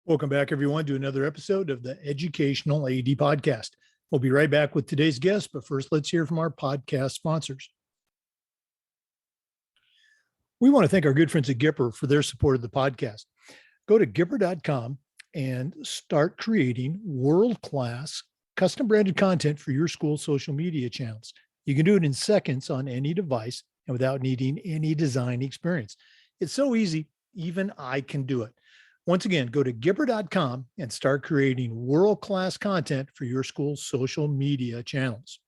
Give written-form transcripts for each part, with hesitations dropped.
Welcome back, everyone, to another episode of the Educational AD Podcast. We'll be right back with today's guest, but first, let's hear from our podcast sponsors. We want to thank our good friends at Gipper for their support of the podcast. Go to Gipper.com and start creating world-class custom branded content for your school's social media channels. You can do it in seconds on any device and without needing any design experience. It's so easy, even I can do it. Once again, go to Gipper.com and start creating world-class content for your school's social media channels.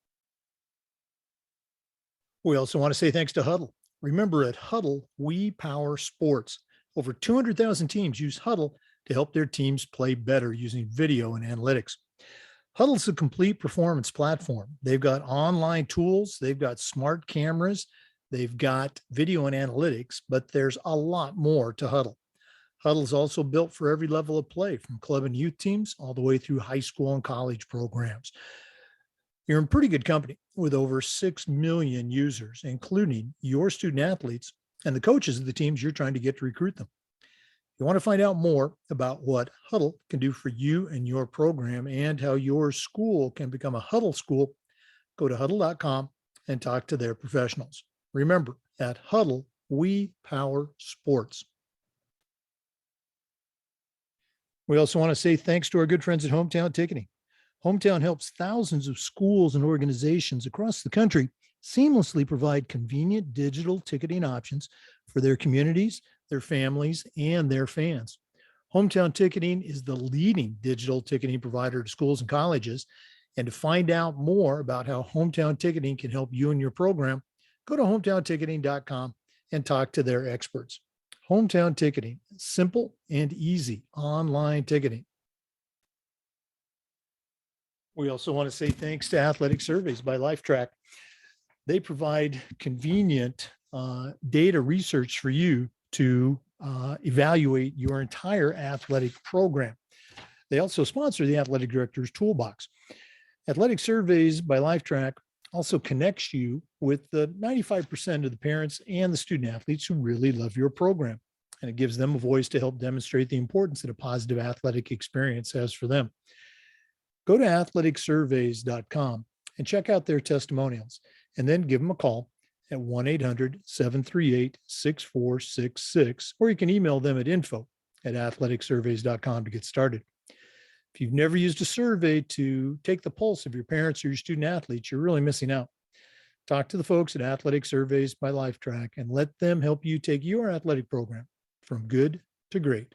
We also want to say thanks to Huddle. Remember, at Huddle, we power sports. Over 200,000 teams use Huddle to help their teams play better using video and analytics. Huddle's a complete performance platform. They've got online tools, they've got smart cameras, they've got video and analytics, but there's a lot more to Huddle. Huddle's also built for every level of play, from club and youth teams all the way through high school and college programs. You're in pretty good company with over 6 million users, including your student athletes and the coaches of the teams you're trying to get to recruit them. If you want to find out more about what Huddle can do for you and your program and how your school can become a Huddle school, go to huddle.com and talk to their professionals. Remember, at Huddle, we power sports. We also want to say thanks to our good friends at Hometown Ticketing. Hometown helps thousands of schools and organizations across the country seamlessly provide convenient digital ticketing options for their communities, their families, and their fans. Hometown Ticketing is the leading digital ticketing provider to schools and colleges. And to find out more about how Hometown Ticketing can help you and your program, go to hometownticketing.com and talk to their experts. Hometown Ticketing, simple and easy online ticketing. We also want to say thanks to Athletic Surveys by LifeTrack. They provide convenient data research for you to evaluate your entire athletic program. They also sponsor the Athletic Director's Toolbox. Athletic Surveys by LifeTrack also connects you with the 95% of the parents and the student athletes who really love your program. And it gives them a voice to help demonstrate the importance that a positive athletic experience has for them. Go to athleticsurveys.com and check out their testimonials, and then give them a call at 1-800-738-6466, or you can email them at info@athleticsurveys.com to get started. If you've never used a survey to take the pulse of your parents or your student athletes, you're really missing out. Talk to the folks at Athletic Surveys by LifeTrack and let them help you take your athletic program from good to great.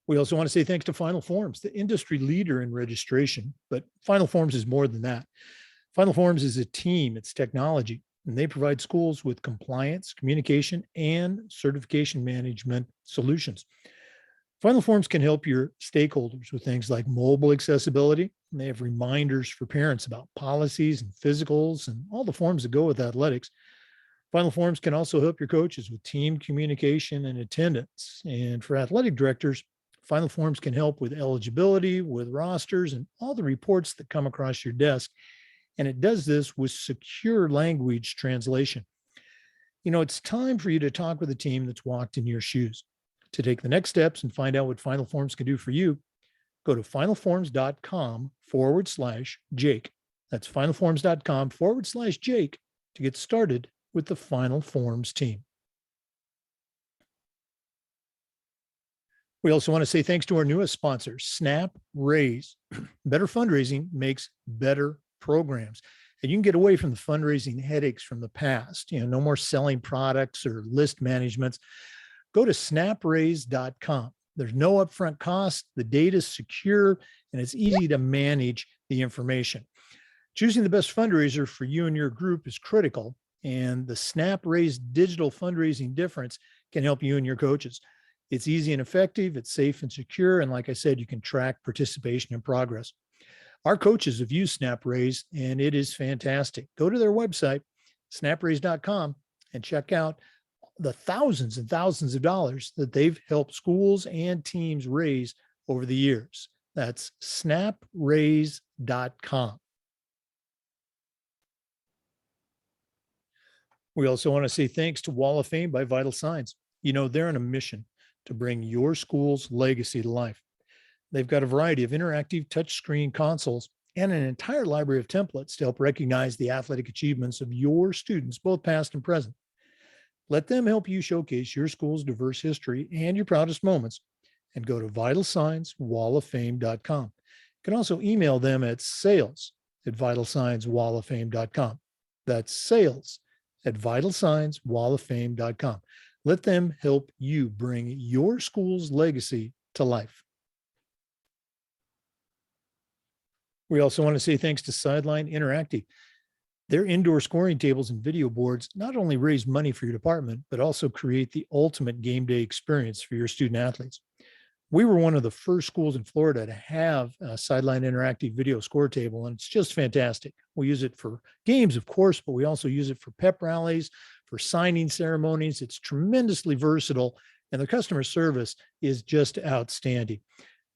We also want to say thanks to Final Forms, the industry leader in registration, but Final Forms is more than that. Final Forms is a team, it's technology, and they provide schools with compliance, communication, and certification management solutions. Final Forms can help your stakeholders with things like mobile accessibility, and they have reminders for parents about policies and physicals and all the forms that go with athletics. Final Forms can also help your coaches with team communication and attendance. And for athletic directors, Final Forms can help with eligibility, with rosters, and all the reports that come across your desk. And it does this with secure language translation. You know, it's time for you to talk with a team that's walked in your shoes. To take the next steps and find out what Final Forms can do for you, go to finalforms.com/Jake. That's finalforms.com/Jake to get started with the Final Forms team. We also want to say thanks to our newest sponsor, Snap Raise. Better fundraising makes better programs. And you can get away from the fundraising headaches from the past. You know, no more selling products or list managements. Go to snapraise.com. There's no upfront cost. The data is secure and it's easy to manage the information. Choosing the best fundraiser for you and your group is critical. And the Snap Raise digital fundraising difference can help you and your coaches. It's easy and effective, it's safe and secure, and like I said, you can track participation and progress. Our coaches have used SnapRaise, and it is fantastic. Go to their website, snapraise.com, and check out the thousands and thousands of dollars that they've helped schools and teams raise over the years. That's snapraise.com. We also want to say thanks to Wall of Fame by Vital Signs. They're on a mission to bring your school's legacy to life. They've got a variety of interactive touchscreen consoles and an entire library of templates to help recognize the athletic achievements of your students, both past and present. Let them help you showcase your school's diverse history and your proudest moments, and go to vitalsignswalloffame.com. You can also email them at sales@vitalsignswalloffame.com. That's sales@vitalsignswalloffame.com. Let them help you bring your school's legacy to life. We also want to say thanks to Sideline Interactive. Their indoor scoring tables and video boards not only raise money for your department, but also create the ultimate game day experience for your student athletes. We were one of the first schools in Florida to have a Sideline Interactive video score table, and it's just fantastic. We use it for games, of course, but we also use it for pep rallies, for signing ceremonies. It's tremendously versatile, and the customer service is just outstanding.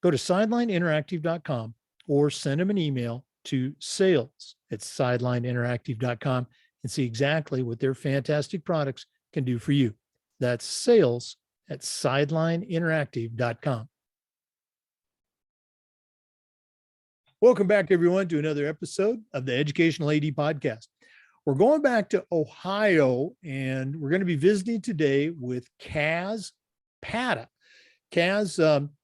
Go to sidelineinteractive.com or send them an email to sales@sidelineinteractive.com and see exactly what their fantastic products can do for you. That's sales@sidelineinteractive.com. Welcome back, everyone, to another episode of the Educational AD Podcast. We're going back to Ohio, and we're going to be visiting today with Kaz Pata. Kaz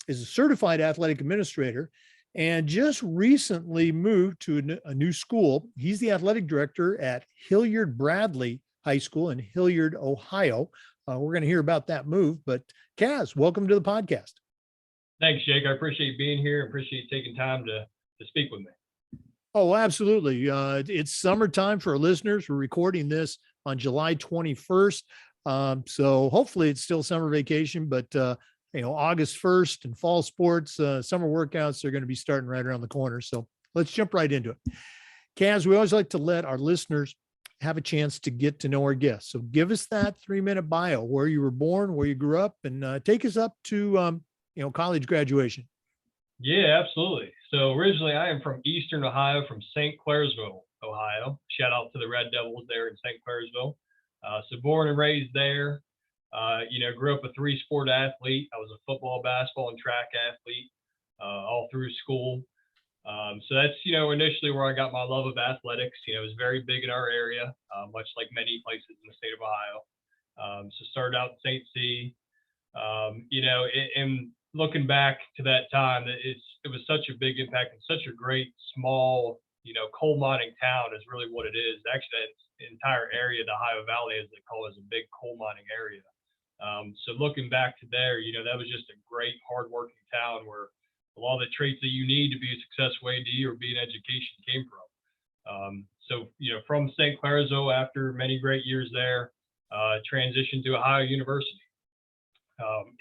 is a certified athletic administrator and just recently moved to a new school. He's the athletic director at Hilliard Bradley High School in Hilliard, Ohio. We're going to hear about that move, but Kaz, welcome to the podcast. Thanks, Jake. I appreciate being here. I appreciate you taking time to speak with me. Oh, absolutely. It's summertime for our listeners. We're recording this on July 21st. So hopefully it's still summer vacation, but August 1st and fall sports, summer workouts are going to be starting right around the corner. So let's jump right into it. Kaz, we always like to let our listeners have a chance to get to know our guests. So give us that 3-minute bio, where you were born, where you grew up, and take us up to, college graduation. Yeah, absolutely. So originally I am from Eastern Ohio, from St. Clairsville, Ohio. Shout out to the Red Devils there in St. Clairsville. So born and raised there. Grew up a 3-sport athlete. I was a football, basketball, and track athlete all through school. So that's, initially where I got my love of athletics. It was very big in our area, much like many places in the state of Ohio. So started out in St. C. And looking back to that time, it was such a big impact and such a great small, coal mining town is really what it is. Actually, that entire area, the Ohio Valley, as they call it, is a big coal mining area. So looking back to there, that was just a great, hardworking town where a lot of the traits that you need to be a successful AD or be in education came from. From St. Clairsville, after many great years there, transitioned to Ohio University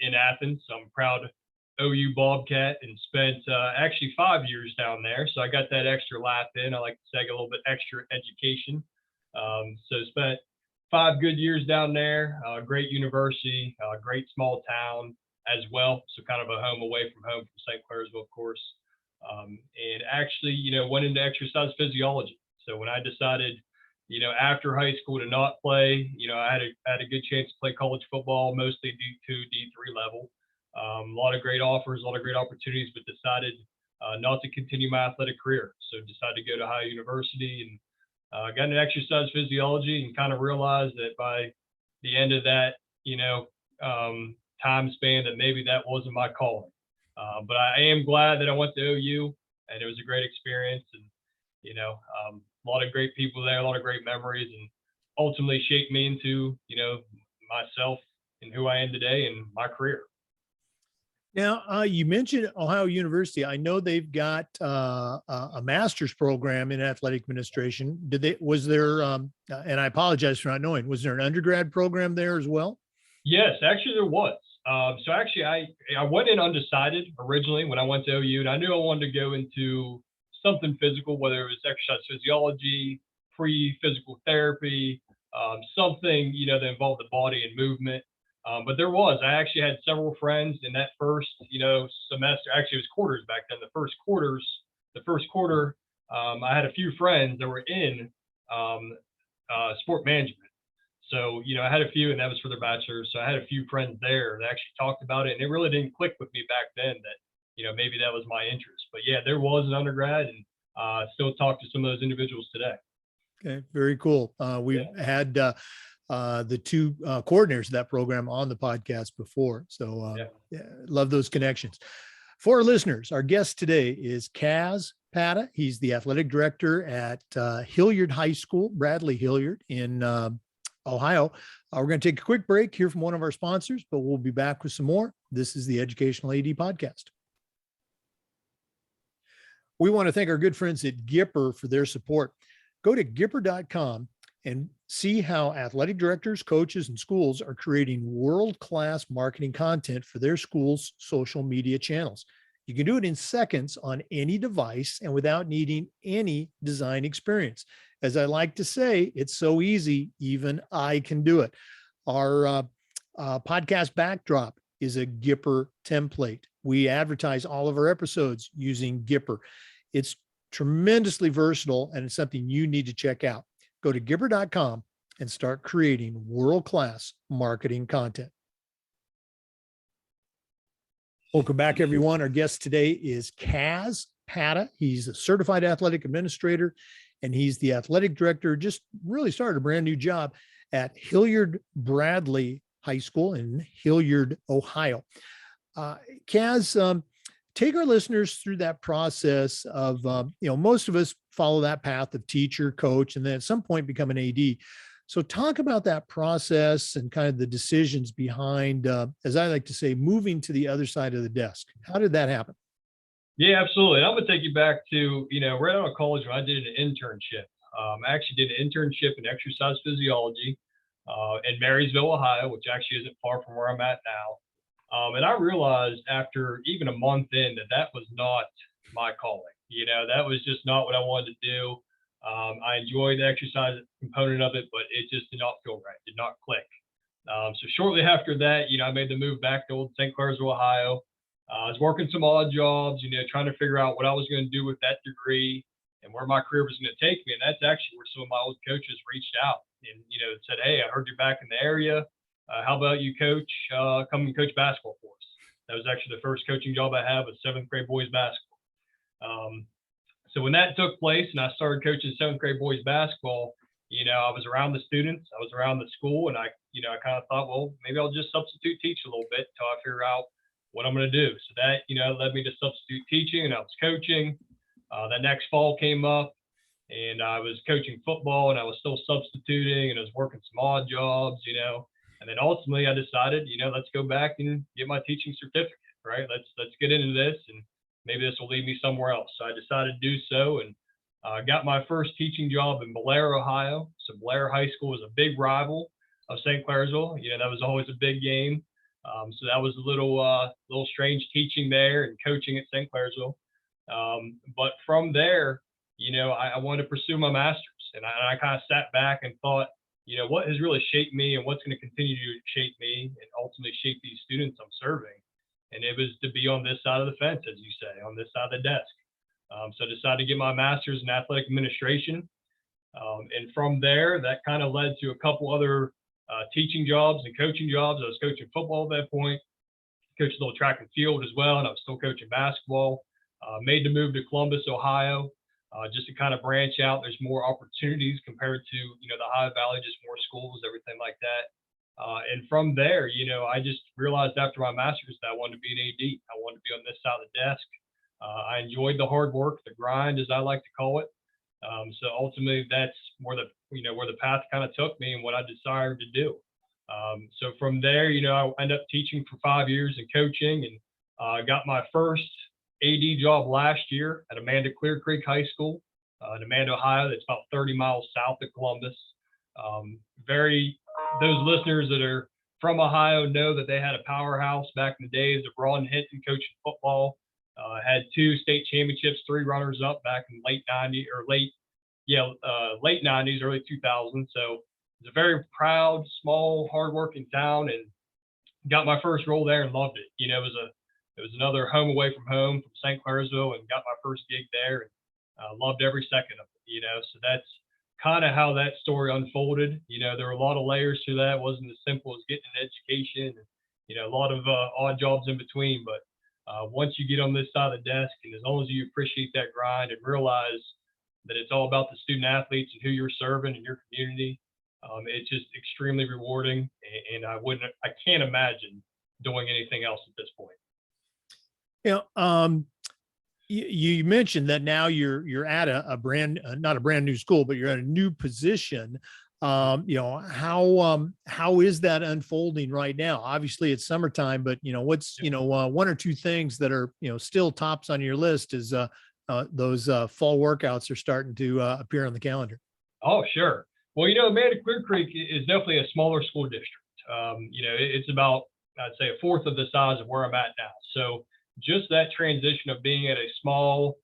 in Athens. So I'm proud OU Bobcat and spent actually 5 years down there. So I got that extra lap in. I like to say I got a little bit extra education. So spent 5 good years down there, great university, great small town as well. So kind of a home away from home from St. Clairsville, of course. And actually, went into exercise physiology. So when I decided, after high school to not play, I had a good chance to play college football, mostly D2, D3 level. A lot of great offers, a lot of great opportunities, but decided not to continue my athletic career. So decided to go to Ohio University and got into exercise physiology and kind of realized that by the end of that, time span, that maybe that wasn't my calling. But I am glad that I went to OU, and it was a great experience. And, a lot of great people there, a lot of great memories, and ultimately shaped me into, myself and who I am today and my career. Now, you mentioned Ohio University. I know they've got a master's program in athletic administration. Was there, and I apologize for not knowing, was there an undergrad program there as well? Yes, actually there was. So actually I went in undecided originally when I went to OU, and I knew I wanted to go into something physical, whether it was exercise physiology, pre-physical therapy, something, that involved the body and movement. But I actually had several friends in that first, semester. Actually, it was quarters back then. The first quarter, I had a few friends that were in sport management. So, I had a few, and that was for their bachelor's. So I had a few friends there that actually talked about it, and it really didn't click with me back then that, maybe that was my interest. But yeah, there was an undergrad, and still talk to some of those individuals today. Okay, very cool. We've had the two coordinators of that program on the podcast before. So yeah, love those connections. For our listeners, our guest today is Kaz Pata. He's the athletic director at Hilliard High School, Bradley Hilliard in Ohio. We're going to take a quick break here from one of our sponsors, but we'll be back with some more. This is the Educational AD Podcast. We want to thank our good friends at Gipper for their support. Go to Gipper.com and see how athletic directors, coaches, and schools are creating world-class marketing content for their school's social media channels. You can do it in seconds on any device and without needing any design experience. As I like to say, it's so easy, even I can do it. Our podcast backdrop is a Gipper template. We advertise all of our episodes using Gipper. It's tremendously versatile, and it's something you need to check out. Go to Gipper.com and start creating world-class marketing content. Welcome back, everyone. Our guest today is Kaz Pata. He's a certified athletic administrator, and he's the athletic director, just really started a brand new job at Hilliard Bradley High School in Hilliard, Ohio. Kaz, take our listeners through that process of, most of us follow that path of teacher, coach, and then at some point become an AD. So talk about that process and kind of the decisions behind, as I like to say, moving to the other side of the desk. How did that happen? Yeah, absolutely. And I'm going to take you back to, right out of college when I did an internship. I actually did an internship in exercise physiology in Marysville, Ohio, which actually isn't far from where I'm at now. And I realized after even a month in that was not my calling. That was just not what I wanted to do. I enjoyed the exercise component of it, but it just did not feel right, did not click. So shortly after that, I made the move back to old St. Clairsville, Ohio. I was working some odd jobs, trying to figure out what I was going to do with that degree and where my career was going to take me. And that's actually where some of my old coaches reached out and, said, "Hey, I heard you're back in the area. How about you coach, come and coach basketball for us?" That was actually the first coaching job I had, was 7th grade boys basketball. So when that took place and I started coaching 7th grade boys basketball, I was around the students, I was around the school, and I kind of thought, well, maybe I'll just substitute teach a little bit until I figure out what I'm going to do. So that, led me to substitute teaching, and I was coaching. That next fall came up, and I was coaching football, and I was still substituting, and I was working some odd jobs, and then ultimately I decided, let's go back and get my teaching certificate, right? Let's get into this, and maybe this will lead me somewhere else. So I decided to do so, and got my first teaching job in Blair, Ohio. So Blair High School was a big rival of St. Clairsville. That was always a big game. So that was a little strange teaching there and coaching at St. Clairsville. But from there, I wanted to pursue my master's, and I kind of sat back and thought, what has really shaped me and what's going to continue to shape me and ultimately shape these students I'm serving. And it was to be on this side of the fence, as you say, on this side of the desk. So I decided to get my master's in athletic administration. And from there, that kind of led to a couple other teaching jobs and coaching jobs. I was coaching football at that point, coached a little track and field as well, and I was still coaching basketball. Made the move to Columbus, Ohio, just to kind of branch out. There's more opportunities compared to, the Ohio Valley, just more schools, everything like that. And from there, I just realized after my master's that I wanted to be an AD. I wanted to be on this side of the desk. I enjoyed the hard work, the grind, as I like to call it. So ultimately, that's where the path kind of took me and what I desired to do. So from there, I ended up teaching for 5 years and coaching, and got my first AD job last year at Amanda Clear Creek High School in Amanda, Ohio. That's about 30 miles south of Columbus. Those listeners that are from Ohio know that they had a powerhouse back in the days of Ron Hinton coaching football. Had 2 state championships, 3 runners up back in late 90s, early 2000s. So it's a very proud, small, hardworking town, and got my first role there and loved it. It was another home away from home from St. Clairsville, and got my first gig there, and loved every second of it. So kind of how that story unfolded. There were a lot of layers to that. It wasn't as simple as getting an education, and, a lot of odd jobs in between. But once you get on this side of the desk, and as long as you appreciate that grind and realize that it's all about the student athletes and who you're serving in your community, it's just extremely rewarding. And I can't imagine doing anything else at this point. You mentioned that now you're at a brand, not a brand new school, but you're at a new position. How is that unfolding right now? Obviously it's summertime, but what's, one or two things that are, still tops on your list is those fall workouts are starting to appear on the calendar. Oh, sure. Well, Amanda Clear Creek is definitely a smaller school district. It's about, I'd say, a fourth of the size of where I'm at now. So just that transition of being at a small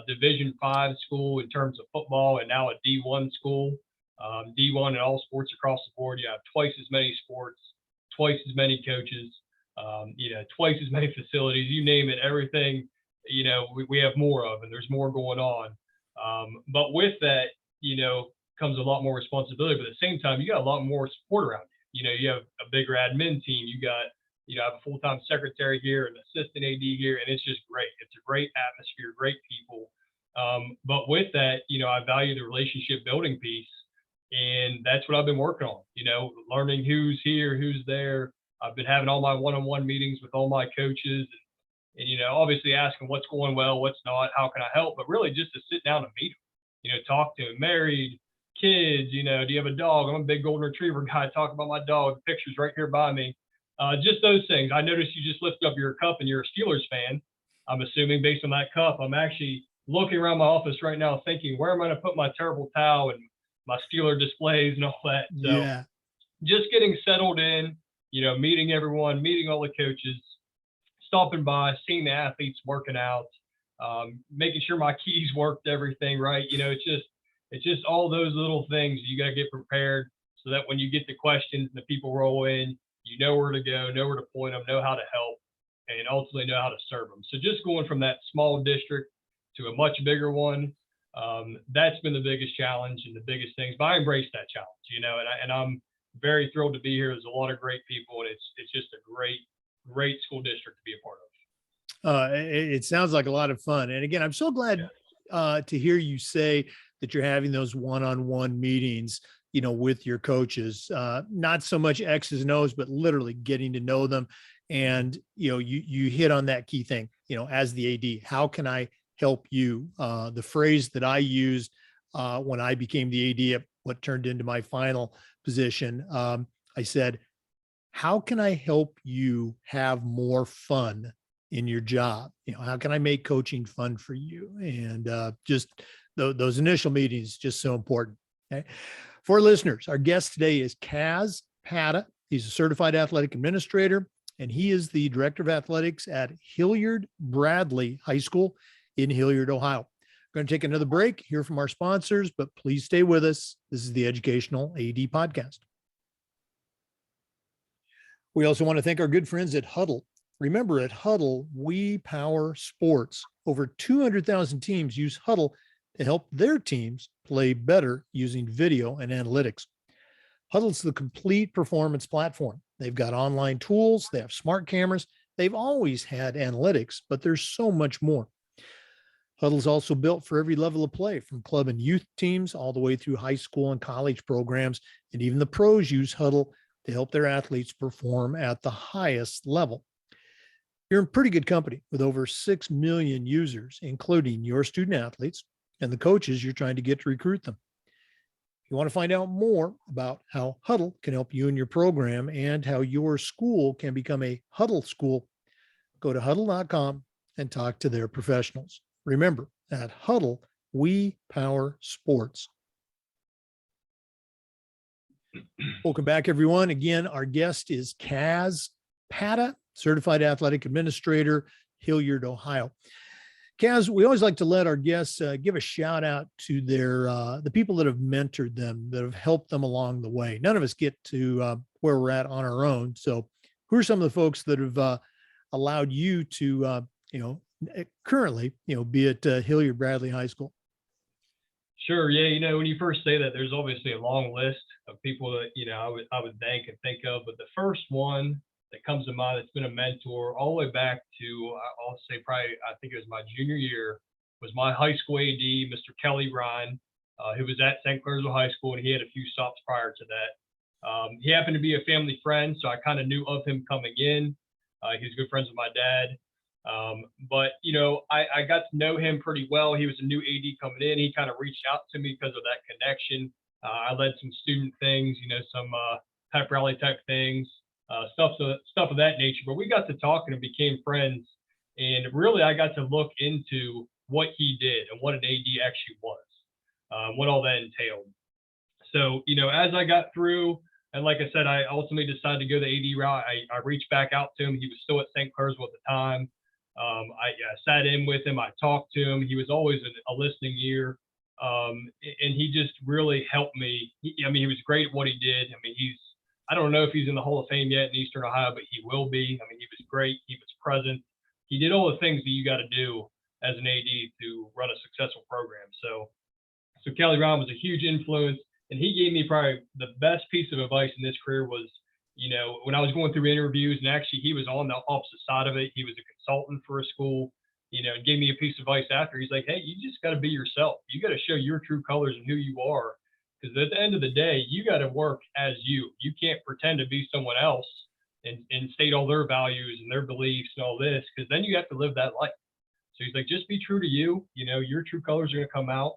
Division V school in terms of football, and now a D1 school, D1 in all sports across the board. You have twice as many sports, twice as many coaches, twice as many facilities, you name it, everything, we have more of, and there's more going on. But with that, comes a lot more responsibility, but at the same time, you got a lot more support around you. You have a bigger admin team. I have a full-time secretary here, an assistant AD here, and it's just great. It's a great atmosphere, great people. But with that, I value the relationship building piece, and that's what I've been working on, learning who's here, who's there. I've been having all my one-on-one meetings with all my coaches, and obviously asking what's going well, what's not, how can I help, but really just to sit down and meet them, talk to them, married, kids, do you have a dog? I'm a big golden retriever guy. Talk about my dog, the picture's right here by me. Just those things. I noticed you just lifted up your cup and you're a Steelers fan. I'm assuming based on that cup. I'm actually looking around my office right now thinking, where am I going to put my terrible towel and my Steeler displays and all that? So yeah, just getting settled in, meeting everyone, meeting all the coaches, stopping by, seeing the athletes working out, making sure my keys worked, everything right. It's just all those little things you got to get prepared so that when you get the questions and the people roll in, you know where to go, know where to point them, know how to help, and ultimately know how to serve them. So just going from that small district to a much bigger one, that's been the biggest challenge and the biggest things. But I embrace that challenge, and I'm very thrilled to be here. There's a lot of great people, and it's just a great school district to be a part of. It sounds like a lot of fun. And again, I'm so glad to hear you say that you're having those one-on-one meetings, with your coaches, not so much X's and O's, but literally getting to know them. And, you hit on that key thing, as the AD, how can I help you? The phrase that I used when I became the AD at what turned into my final position, I said, how can I help you have more fun in your job? How can I make coaching fun for you? And just those initial meetings, just so important. Okay. For listeners, our guest today is Kaz Pata. He's a certified athletic administrator, and he is the director of athletics at Hilliard Bradley High School in Hilliard, Ohio. We're going to take another break, hear from our sponsors, but please stay with us. This is the Educational AD Podcast. We also want to thank our good friends at Huddle. Remember, at Huddle, we power sports. Over 200,000 teams use Huddle to help their teams play better using video and analytics. Huddle's the complete performance platform. They've got online tools, they have smart cameras, they've always had analytics, but there's so much more. Huddle's also built for every level of play, from club and youth teams all the way through high school and college programs, and even the pros use Huddle to help their athletes perform at the highest level. You're in pretty good company with over 6 million users, including your student athletes and the coaches you're trying to get to recruit them. If you want to find out more about how Huddle can help you in your program and how your school can become a Huddle school, go to huddle.com and talk to their professionals. Remember, at Huddle, we power sports. Welcome back, everyone. Again, our guest is Kaz Pata, certified athletic administrator, Hilliard, Ohio. Kaz, we always like to let our guests give a shout out to the people that have mentored them, that have helped them along the way. None of us get to where we're at on our own. So who are some of the folks that have allowed you to, currently, be at Hilliard Bradley High School? Sure. Yeah. When you first say that, there's obviously a long list of people that, I would thank and think of, but the first one that comes to mind that's been a mentor all the way back to, I'll say probably, I think it was my junior year, was my high school AD, Mr. Kelly Ryan, who was at St. Clairsville High School, and he had a few stops prior to that. He happened to be a family friend, so I kind of knew of him coming in. He was good friends with my dad. But I got to know him pretty well. He was a new AD coming in. He kind of reached out to me because of that connection. I led some student things, some pep rally type things, stuff of that nature. But we got to talking and became friends. And really, I got to look into what he did and what an AD actually was, what all that entailed. So, as I got through, and like I said, I ultimately decided to go the AD route. I reached back out to him. He was still at St. Clairsville at the time. I sat in with him. I talked to him. He was always a listening ear. And he just really helped me. He was great at what he did. I don't know if he's in the Hall of Fame yet in Eastern Ohio, but he will be. He was great. He was present. He did all the things that you got to do as an AD to run a successful program. So Kelly Brown was a huge influence, and he gave me probably the best piece of advice in this career was, when I was going through interviews, and actually he was on the opposite side of it. He was a consultant for a school, and gave me a piece of advice after. He's like, hey, you just got to be yourself. You got to show your true colors and who you are. Because at the end of the day, you got to work as you. You can't pretend to be someone else and state all their values and their beliefs and all this, because then you have to live that life. So he's like, just be true to you. Your true colors are going to come out.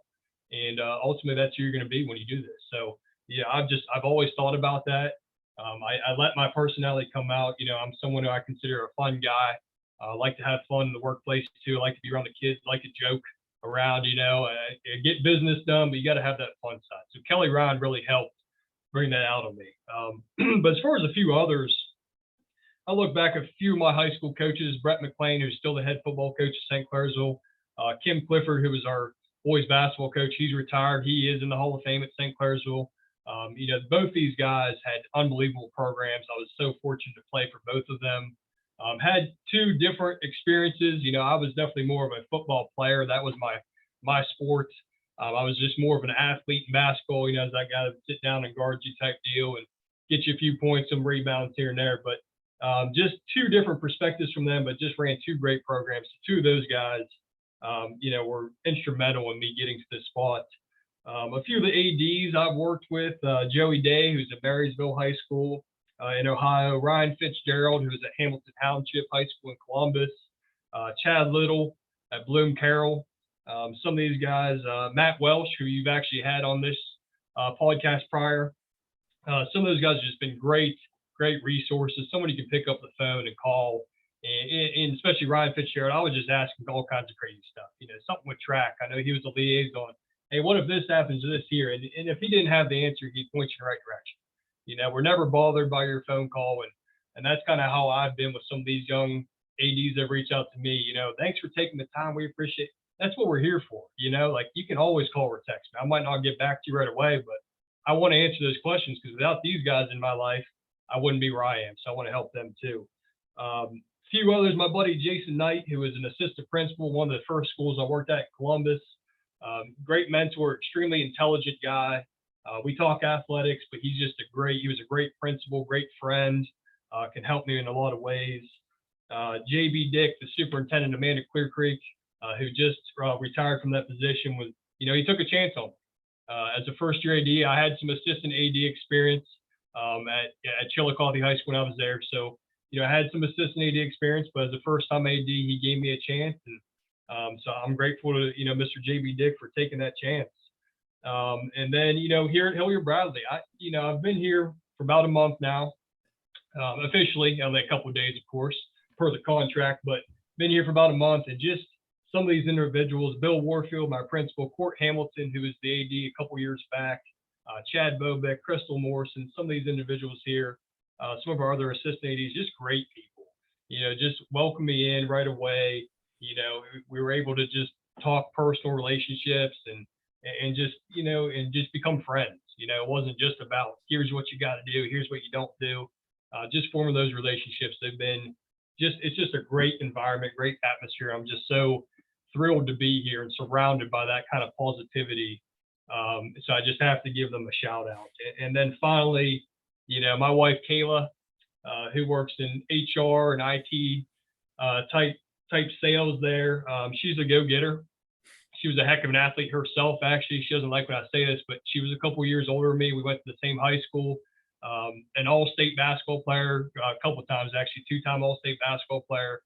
And ultimately, that's who you're going to be when you do this. So, yeah, I've always thought about that. I let my personality come out. I'm someone who I consider a fun guy. I like to have fun in the workplace too. I like to be around the kids, like to joke around, get business done, but you got to have that fun side. So Kelly Ryan really helped bring that out of me. But as far as a few others, I look back at a few of my high school coaches, Brett McLean, who's still the head football coach at St. Clairsville, Kim Clifford, who was our boys basketball coach. He's retired. He is in the Hall of Fame at St. Clairsville. Both these guys had unbelievable programs. I was so fortunate to play for both of them. Had two different experiences. I was definitely more of a football player. That was my sport. I was just more of an athlete in basketball, as I got to sit down and guard you type deal and get you a few points, some rebounds here and there. But just two different perspectives from them, but just ran two great programs. Two of those guys, were instrumental in me getting to this spot. A few of the ADs I've worked with, Joey Day, who's at Marysville High School in Ohio, Ryan Fitzgerald, who was at Hamilton Township High School in Columbus, Chad Little at Bloom Carroll. Some of these guys, Matt Welsh, who you've actually had on this podcast prior. Some of those guys have just been great resources. Somebody can pick up the phone and call. And especially Ryan Fitzgerald, I was just asking all kinds of crazy stuff. Something with track. I know he was a liaison. Hey, what if this happens to this here? And if he didn't have the answer, he'd point you in the right direction. We're never bothered by your phone call. And that's kind of how I've been with some of these young ADs that reach out to me. Thanks for taking the time. We appreciate it. That's what we're here for. Like you can always call or text me. I might not get back to you right away, but I want to answer those questions because without these guys in my life, I wouldn't be where I am. So I want to help them too. Few others, my buddy Jason Knight, who was an assistant principal, one of the first schools I worked at in Columbus. Great mentor, extremely intelligent guy. We talk athletics, but he was a great principal, great friend, can help me in a lot of ways. JB Dick, the superintendent of Amanda Clear Creek, who just retired from that position, he took a chance on me. As a first year AD, I had some assistant AD experience at Chillicothe High School when I was there. So, I had some assistant AD experience, but as a first time AD, he gave me a chance. And so I'm grateful to, Mr. JB Dick for taking that chance. And then, here at Hilliard Bradley, I've been here for about a month now, officially, only a couple of days, of course, per the contract, but been here for about a month. And just some of these individuals, Bill Warfield, my principal, Court Hamilton, who was the AD a couple years back, Chad Bobeck, Crystal Morrison, some of these individuals here, some of our other assistant ADs, just great people, just welcome me in right away. We were able to just talk personal relationships and just become friends. It wasn't just about here's what you got to do, here's what you don't do. Just forming those relationships. They've been it's just a great environment, great atmosphere. I'm just so thrilled to be here and surrounded by that kind of positivity So I just have to give them a shout out. And then finally, my wife, Kayla, who works in HR and IT type sales there. She's a go-getter. She was a heck of an athlete herself. Actually, she doesn't like when I say this, but she was a couple years older than me. We went to the same high school. An all-state basketball player, a couple of times actually, two-time all-state basketball player.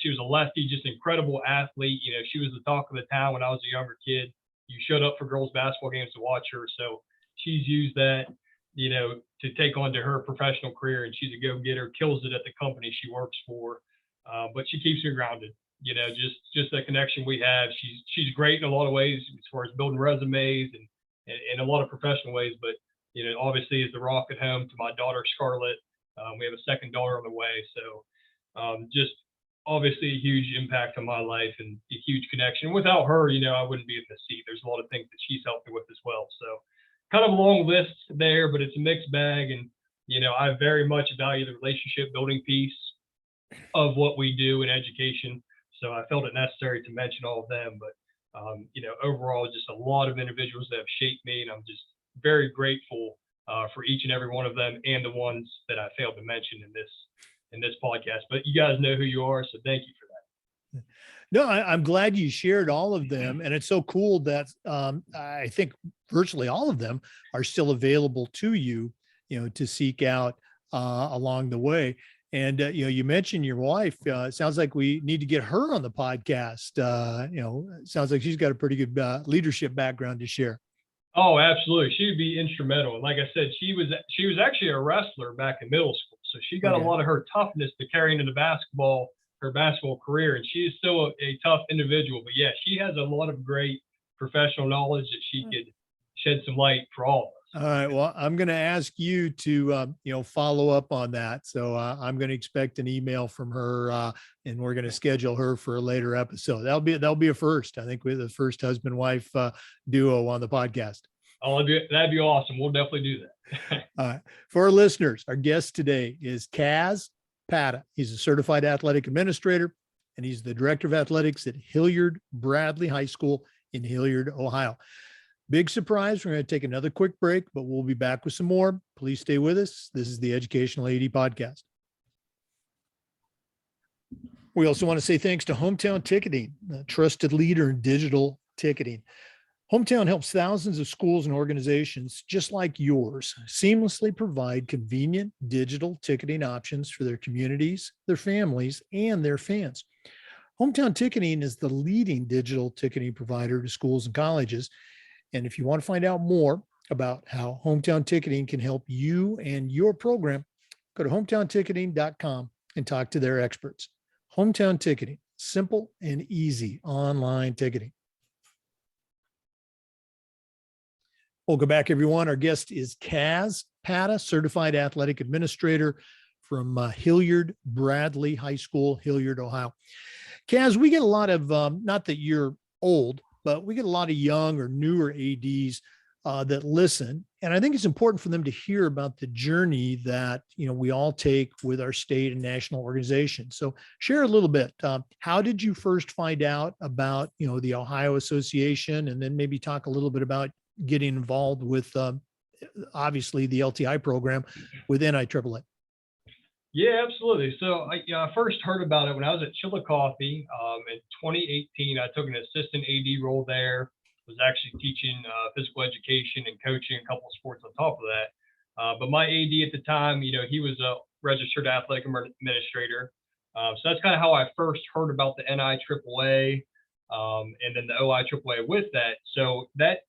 She was a lefty, just incredible athlete. She was the talk of the town when I was a younger kid. You showed up for girls basketball games to watch her. So she's used that, to take on to her professional career, and she's a go-getter, kills it at the company she works for. But she keeps me grounded. Just that connection we have. She's great in a lot of ways as far as building resumes and in a lot of professional ways. But obviously, is the rock at home to my daughter Scarlett. We have a second daughter on the way, so just obviously a huge impact on my life and a huge connection. Without her, I wouldn't be in this seat. There's a lot of things that she's helped me with as well. So kind of a long list there, but it's a mixed bag. And I very much value the relationship building piece of what we do in education. So I felt it necessary to mention all of them. But overall, just a lot of individuals that have shaped me, and I'm just very grateful for each and every one of them, and the ones that I failed to mention in this podcast. But you guys know who you are, so thank you for that. No, I'm glad you shared all of them, and it's so cool that I think virtually all of them are still available to you, to seek out along the way. And you mentioned your wife. It sounds like we need to get her on the podcast. It sounds like she's got a pretty good leadership background to share. Oh, absolutely. She would be instrumental. And like I said, she was actually a wrestler back in middle school. So she got a lot of her toughness to carry into her basketball career. And she is still a tough individual. But yeah, she has a lot of great professional knowledge that she could shed some light for all of us. All right. Well, I'm going to ask you to, follow up on that. So I'm going to expect an email from her, and we're going to schedule her for a later episode. That'll be a first. I think we're the first husband-wife duo on the podcast. Oh, that'd be awesome. We'll definitely do that. All right. For our listeners, our guest today is Kaz Pata. He's a certified athletic administrator, and he's the director of athletics at Hilliard Bradley High School in Hilliard, Ohio. Big surprise. We're going to take another quick break, but we'll be back with some more. Please stay with us. This is the Educational AD Podcast. We also want to say thanks to Hometown Ticketing, a trusted leader in digital ticketing. Hometown helps thousands of schools and organizations just like yours seamlessly provide convenient digital ticketing options for their communities, their families, and their fans. Hometown Ticketing is the leading digital ticketing provider to schools and colleges. And if you want to find out more about how Hometown Ticketing can help you and your program, go to hometownticketing.com and talk to their experts. Hometown Ticketing, simple and easy online ticketing. Welcome back, everyone. Our guest is Kaz Pata, certified athletic administrator from Hilliard Bradley High School, Hilliard, Ohio. Kaz, we get a lot of, not that you're old, but we get a lot of young or newer ADs that listen. And I think it's important for them to hear about the journey that, we all take with our state and national organizations. So share a little bit. How did you first find out about, the Ohio Association, and then maybe talk a little bit about getting involved with, obviously, the LTI program with NIAAA? Yeah, absolutely. So I first heard about it when I was at Chillicothe in 2018. I took an assistant AD role there, was actually teaching physical education and coaching a couple of sports on top of that. But my AD at the time, he was a registered athletic administrator. So that's kind of how I first heard about the NIAAA and then the OIAAA with that. So that,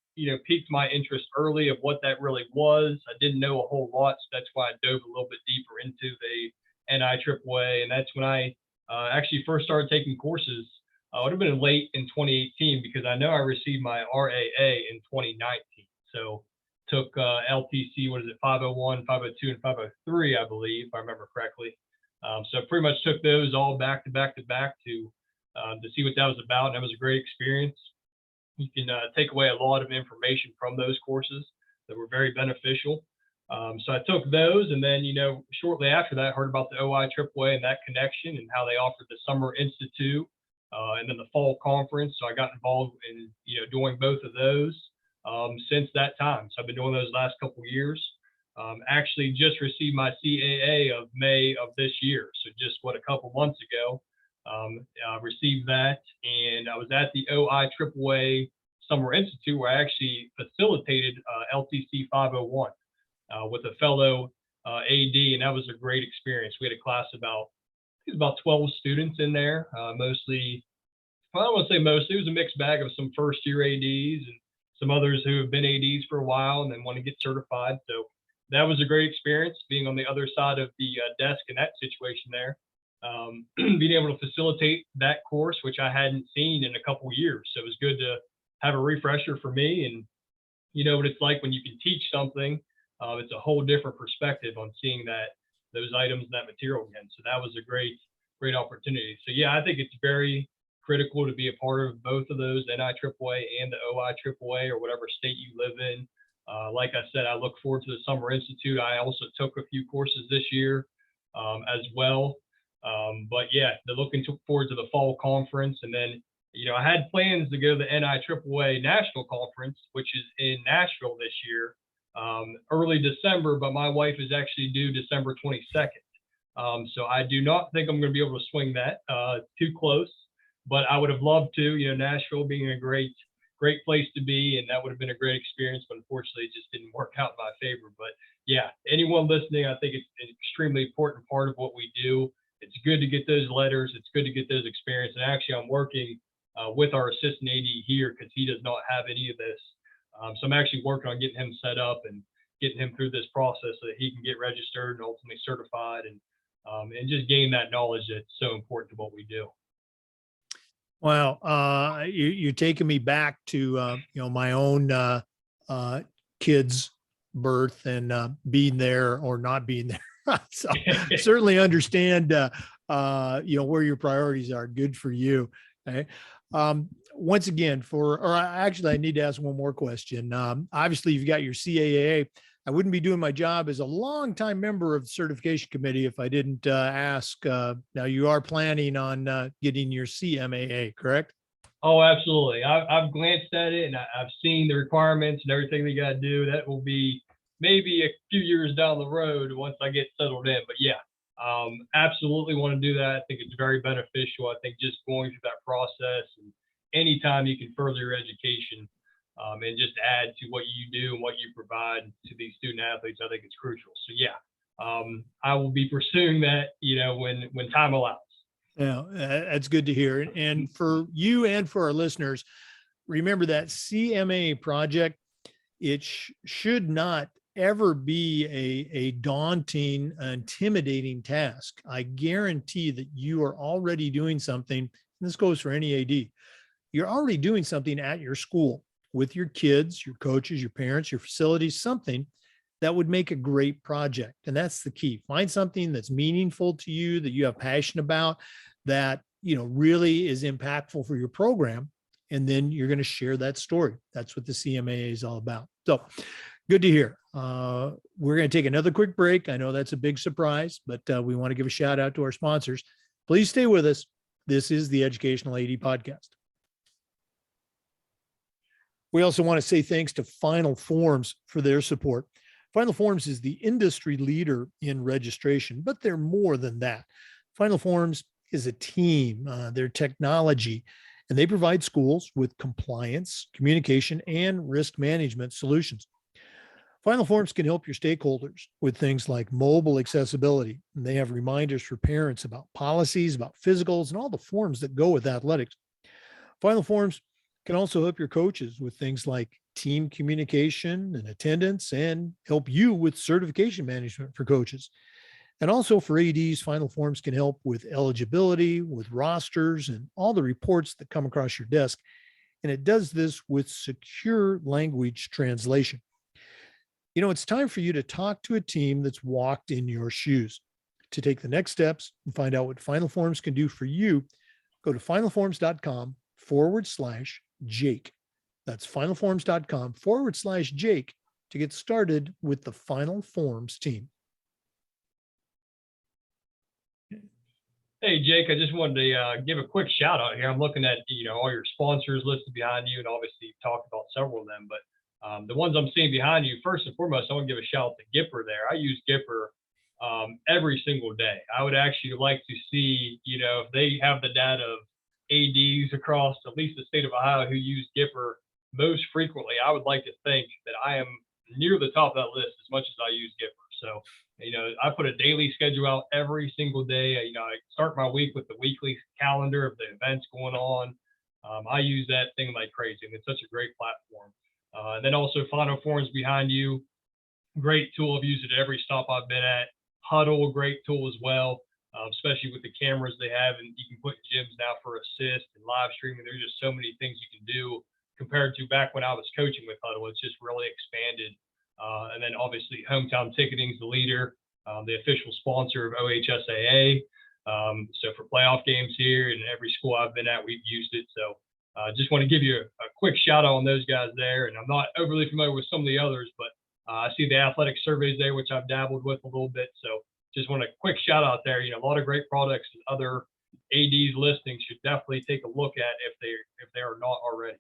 piqued my interest early of what that really was. I didn't know a whole lot, so that's why I dove a little bit deeper into the NIAAA. And that's when I actually first started taking courses. It would have been late in 2018 because I know I received my RAA in 2019. So took LTC, 501, 502, and 503, I believe, if I remember correctly. So pretty much took those all back to back to see what that was about. And that was a great experience. You can take away a lot of information from those courses that were very beneficial. So I took those, and then, shortly after that, I heard about the OIAAA and that connection and how they offered the Summer Institute and then the Fall Conference. So I got involved in, doing both of those. since that time. So I've been doing those last couple of years. Actually just received my CAA of May of this year. So just a couple months ago, received that. And I was at the OI AAA Summer Institute where I actually facilitated LTC 501 with a fellow AD, and that was a great experience. We had a class about 12 students in there, mostly, well, I don't want to say mostly, it was a mixed bag of some first year ADs and some others who have been ADs for a while and then want to get certified. So that was a great experience being on the other side of the desk in that situation there. Being able to facilitate that course, which I hadn't seen in a couple of years. So it was good to have a refresher for me. And you know what it's like when you can teach something, it's a whole different perspective on seeing those items and that material again. So that was a great opportunity. So yeah, I think it's very critical to be a part of both of those, NI AAA and the OI AAA, or whatever state you live in. Like I said, I look forward to the Summer Institute. I also took a few courses this year as well. But yeah, they're looking forward to the fall conference. And then, you know, I had plans to go to the NI AAA National Conference, which is in Nashville this year, early December, but my wife is actually due December 22nd. So I do not think I'm going to be able to swing that too close, but I would have loved to, you know, Nashville being a great place to be, and that would have been a great experience, but unfortunately it just didn't work out in my favor. But yeah, anyone listening, I think it's an extremely important part of what we do. It's good to get those letters. It's good to get those experience. And actually I'm working with our assistant AD here because he does not have any of this. So I'm actually working on getting him set up and getting him through this process so that he can get registered and ultimately certified and just gain that knowledge that's so important to what we do. Wow, you're taking me back to you know, my own kid's birth and being there or not being there. So certainly understand you know, where your priorities are. Good for you. Okay. Once again, I need to ask one more question. Obviously, you've got your CAA. I wouldn't be doing my job as a longtime member of the certification committee if I didn't ask. Now, you are planning on getting your CMAA, correct? Oh, absolutely. I've glanced at it and I've seen the requirements and everything they got to do. That will be maybe a few years down the road once I get settled in. But yeah, absolutely want to do that. I think it's very beneficial. I think just going through that process and anytime you can further your education and just add to what you do and what you provide to these student athletes, I think it's crucial. So yeah, I will be pursuing that, you know, when time allows. Yeah, that's good to hear. And for you and for our listeners, remember that CMA project, it should not ever be a daunting, intimidating task. I guarantee that you are already doing something, and this goes for any AD, you're already doing something at your school with your kids, your coaches, your parents, your facilities, something that would make a great project. And that's the key. Find something that's meaningful to you, that you have passion about, that, you know, really is impactful for your program. And then you're going to share that story. That's what the CMAA is all about. So good to hear. We're going to take another quick break. I know that's a big surprise, but we want to give a shout out to our sponsors. Please stay with us. This is the Educational AD Podcast. We also want to say thanks to Final Forms for their support. Final Forms is the industry leader in registration, but they're more than that. Final Forms is a team, their technology, and they provide schools with compliance, communication, and risk management solutions. Final Forms can help your stakeholders with things like mobile accessibility. And they have reminders for parents about policies, about physicals, and all the forms that go with athletics. Final Forms can also help your coaches with things like team communication and attendance, and help you with certification management for coaches. And also for ADs, Final Forms can help with eligibility, with rosters, and all the reports that come across your desk. And it does this with secure language translation. You know, it's time for you to talk to a team that's walked in your shoes. To take the next steps and find out what Final Forms can do for you, go to finalforms.com/Jake. That's finalforms.com/Jake to get started with the Final Forms team. Hey, Jake, I just wanted to give a quick shout out here. I'm looking at, you know, all your sponsors listed behind you, and obviously you've talked about several of them, but The ones I'm seeing behind you, first and foremost, I want to give a shout out to Gipper there. I use Gipper every single day. I would actually like to see, if they have the data of ADs across at least the state of Ohio who use Gipper most frequently. I would like to think that I am near the top of that list as much as I use Gipper. So, I put a daily schedule out every single day. I start my week with the weekly calendar of the events going on. I use that thing like crazy, and it's such a great platform. And then also Final Forms behind you, great tool. I've used it at every stop I've been at. Huddle, great tool as well, especially with the cameras they have, and you can put gyms now for assist and live streaming. There's just so many things you can do compared to back when I was coaching with Huddle. It's just really expanded. And then obviously Hometown Ticketing is the leader, the official sponsor of OHSAA. So for playoff games here and every school I've been at, we've used it. So just want to give you a quick shout out on those guys there. And I'm not overly familiar with some of the others, but I see the athletic surveys there, which I've dabbled with a little bit. So just want a quick shout out there. A lot of great products and other ADs listing should definitely take a look at if they are not already.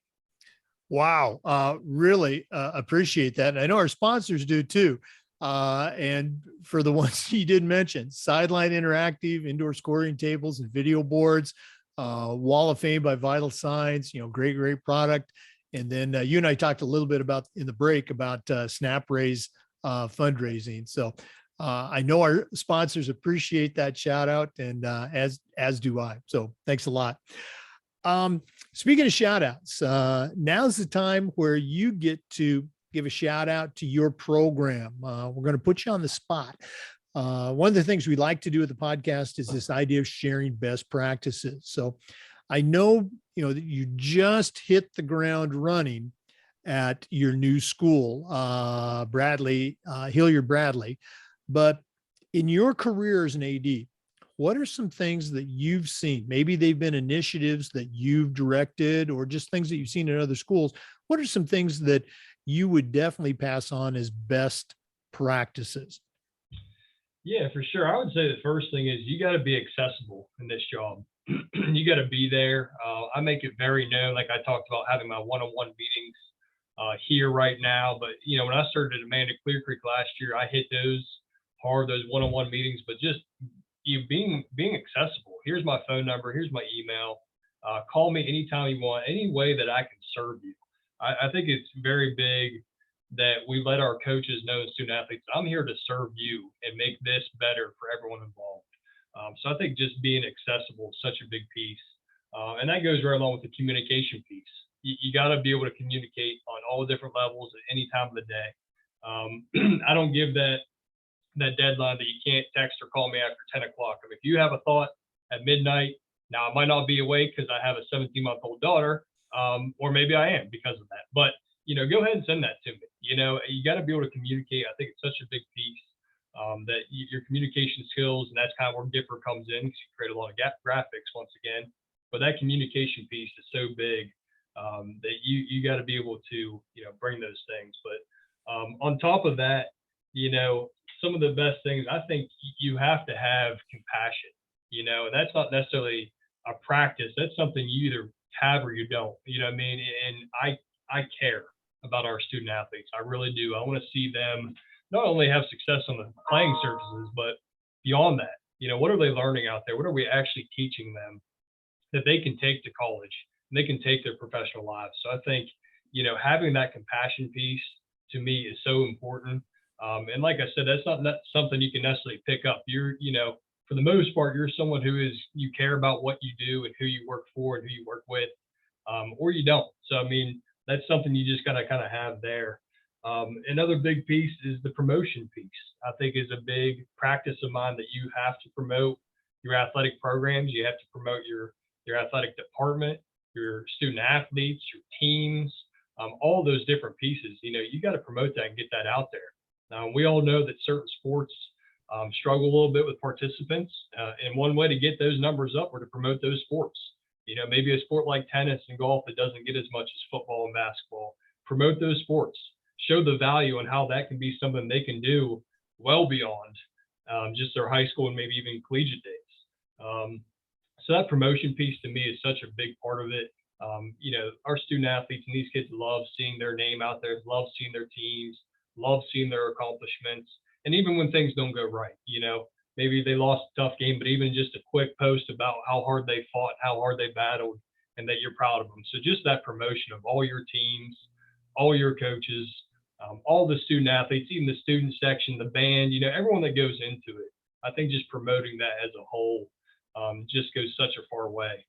Wow. Really appreciate that. And I know our sponsors do too. And for the ones you did mention, Sideline Interactive, indoor scoring tables and video boards, Wall of Fame by Vital Signs, great product. And then you and I talked a little bit about in the break about Snap Raise fundraising. So I know our sponsors appreciate that shout out, and as do I. So thanks a lot. Speaking of shout outs, now's the time where you get to give a shout out to your program. We're going to put you on the spot. One of the things we like to do with the podcast is this idea of sharing best practices. So I know, that you just hit the ground running at your new school, Hilliard Bradley, but in your career as an AD, what are some things that you've seen? Maybe they've been initiatives that you've directed or just things that you've seen in other schools. What are some things that you would definitely pass on as best practices? Yeah, for sure. I would say the first thing is you got to be accessible in this job. You got to be there. I make it very known, like I talked about having my one-on-one meetings here right now. But, when I started at Amanda Clear Creek last year, I hit those hard, those one-on-one meetings, but just being accessible. Here's my phone number. Here's my email. Call me anytime you want, any way that I can serve you. I think it's very big that we let our coaches know and student athletes, I'm here to serve you and make this better for everyone involved. So I think just being accessible is such a big piece. And that goes right along with the communication piece. You got to be able to communicate on all different levels at any time of the day. I don't give that deadline that you can't text or call me after 10 o'clock. I mean, if you have a thought at midnight, now I might not be awake because I have a 17-month-old daughter, or maybe I am because of that. But, go ahead and send that to me. You got to be able to communicate. I think it's such a big piece. That your communication skills, and that's kind of where Gipper comes in, because you create a lot of graphics once again. But that communication piece is so big that you got to be able to bring those things. But on top of that, some of the best things, I think you have to have compassion. And that's not necessarily a practice. That's something you either have or you don't. You know what I mean? And I care about our student athletes. I really do. I want to see them not only have success on the playing surfaces, but beyond that, what are they learning out there? What are we actually teaching them that they can take to college and they can take their professional lives? So I think, having that compassion piece to me is so important. And like I said, that's not something you can necessarily pick up. You're, for the most part, you're someone you care about what you do and who you work for and who you work with, or you don't. So, I mean, that's something you just got to kind of have there. Another big piece is the promotion piece. I think is a big practice of mine that you have to promote your athletic programs. You have to promote your athletic department, your student athletes, your teams, all those different pieces. You got to promote that and get that out there. We all know that certain sports struggle a little bit with participants. And one way to get those numbers up or to promote those sports, maybe a sport like tennis and golf that doesn't get as much as football and basketball, promote those sports. Show the value and how that can be something they can do well beyond just their high school and maybe even collegiate days. So that promotion piece to me is such a big part of it. Our student athletes and these kids love seeing their name out there, love seeing their teams, love seeing their accomplishments. And even when things don't go right, maybe they lost a tough game, but even just a quick post about how hard they fought, how hard they battled, and that you're proud of them. So just that promotion of all your teams, all your coaches, all the student athletes, even the student section, the band, everyone that goes into it. I think just promoting that as a whole just goes such a far way.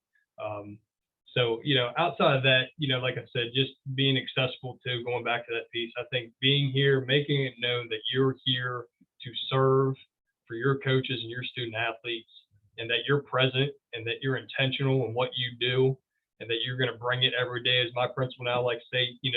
So, outside of that, like I said, just being accessible to going back to that piece, I think being here, making it known that you're here to serve for your coaches and your student athletes, and that you're present and that you're intentional in what you do, and that you're going to bring it every day. As my principal now likes to say, you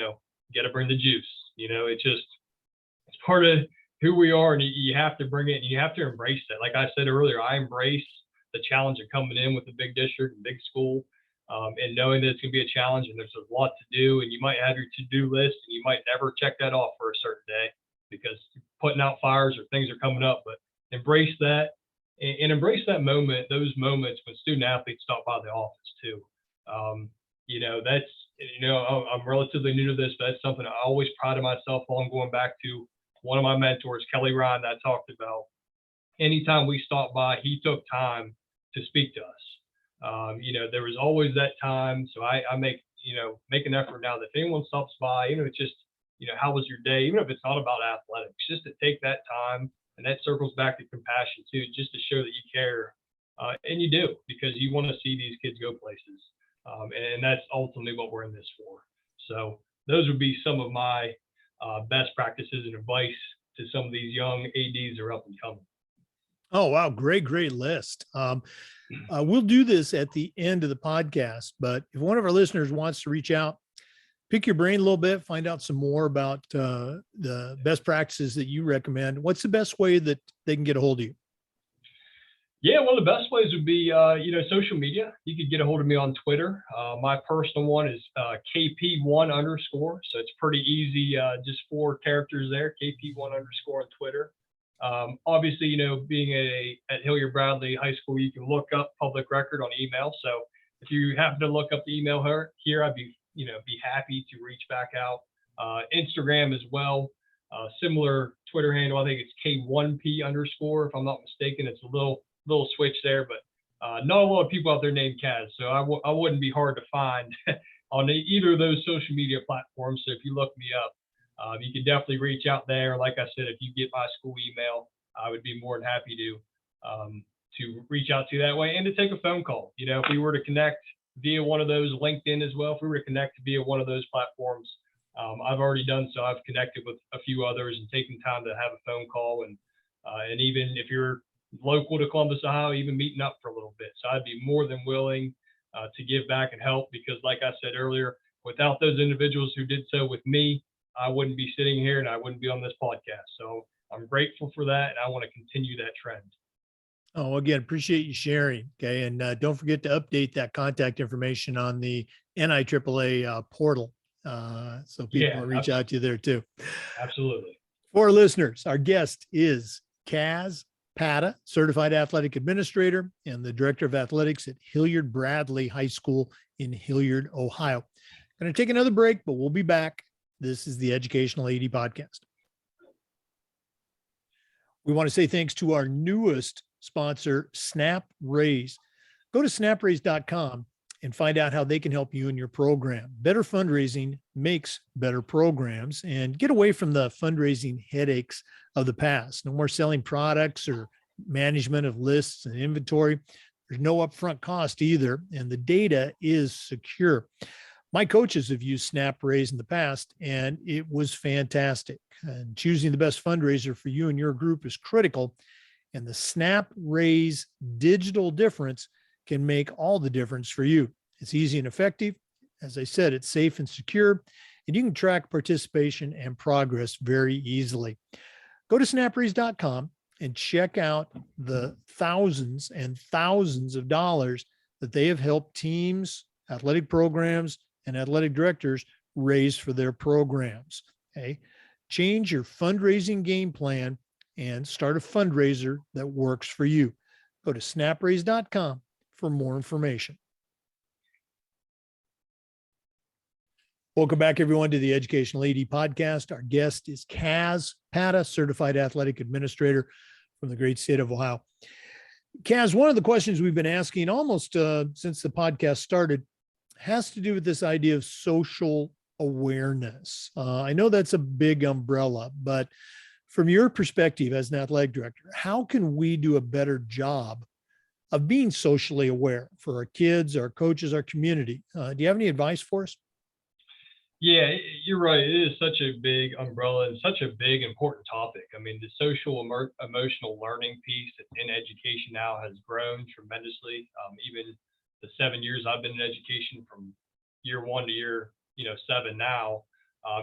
got to bring the juice. It's part of who we are, and you have to bring it and you have to embrace that. Like I said earlier, I embrace the challenge of coming in with a big district and big school, and knowing that it's going to be a challenge and there's a lot to do, and you might have your to-do list and you might never check that off for a certain day because you're putting out fires or things are coming up. But embrace that and embrace that moment, those moments when student athletes stop by the office too. That's, I'm relatively new to this, but that's something I always prided myself on, going back to one of my mentors, Kelly Ryan, that I talked about. Anytime we stopped by, he took time to speak to us. There was always that time. So I make an effort now that if anyone stops by, it's just, how was your day? Even if it's not about athletics, just to take that time. And that circles back to compassion too, just to show that you care. And you do, because you want to see these kids go places. And that's ultimately what we're in this for. So those would be some of my best practices and advice to some of these young ADs that are up and coming. Oh, wow. Great list. We'll do this at the end of the podcast, but if one of our listeners wants to reach out, pick your brain a little bit, find out some more about the best practices that you recommend, what's the best way that they can get a hold of you? Yeah, one of the best ways would be, social media. You could get a hold of me on Twitter. My personal one is KP1 underscore. So it's pretty easy, just 4 characters there, KP1 underscore on Twitter. Obviously, being at Hilliard Bradley High School, you can look up public record on email. So if you happen to look up the email here, I'd be happy to reach back out. Instagram as well. Similar Twitter handle. I think it's K1P underscore, if I'm not mistaken. It's a little switch there, but not a lot of people out there named Kaz, so I wouldn't be hard to find on either of those social media platforms. So if you look me up, you can definitely reach out there. Like I said, if you get my school email, I would be more than happy to reach out to you that way, and to take a phone call. If we were to connect via one of those, LinkedIn as well, if we were to connect via one of those platforms, I've already done so. I've connected with a few others and taken time to have a phone call, and even if you're local to Columbus, Ohio, even meeting up for a little bit. So I'd be more than willing to give back and help, because like I said earlier, without those individuals who did so with me, I wouldn't be sitting here and I wouldn't be on this podcast. So I'm grateful for that, and I want to continue that trend. Oh, again, appreciate you sharing. Okay. And don't forget to update that contact information on the NIAAA portal. So people will reach out to you there too. Absolutely. For our listeners, our guest is Kaz Pata, Certified Athletic Administrator and the Director of Athletics at Hilliard Bradley High School in Hilliard, Ohio. Going to take another break, but we'll be back. This is the Educational AD Podcast. We want to say thanks to our newest sponsor, SnapRaise. Go to snapraise.com and find out how they can help you in your program. Better fundraising makes better programs, and get away from the fundraising headaches of the past. No more selling products or management of lists and inventory. There's no upfront cost either, and the data is secure. My coaches have used SnapRaise in the past, and it was fantastic. And choosing the best fundraiser for you and your group is critical. And the SnapRaise digital difference can make all the difference for you. It's easy and effective. As I said, it's safe and secure, and you can track participation and progress very easily. Go to snapraise.com and check out the thousands and thousands of dollars that they have helped teams, athletic programs, and athletic directors raise for their programs. Okay. Change your fundraising game plan and start a fundraiser that works for you. Go to snapraise.com for more information. Welcome back, everyone, to the Educational AD Podcast. Our guest is Kaz Pata, Certified Athletic Administrator from the great state of Ohio. Kaz, one of the questions we've been asking almost since the podcast started has to do with this idea of social awareness. I know that's a big umbrella, but from your perspective as an athletic director, how can we do a better job of being socially aware for our kids, our coaches, our community? Do you have any advice for us? Yeah, you're right. It is such a big umbrella and such a big, important topic. I mean, the social emotional learning piece in education now has grown tremendously. Even the 7 years I've been in education, from year one to year 7 now,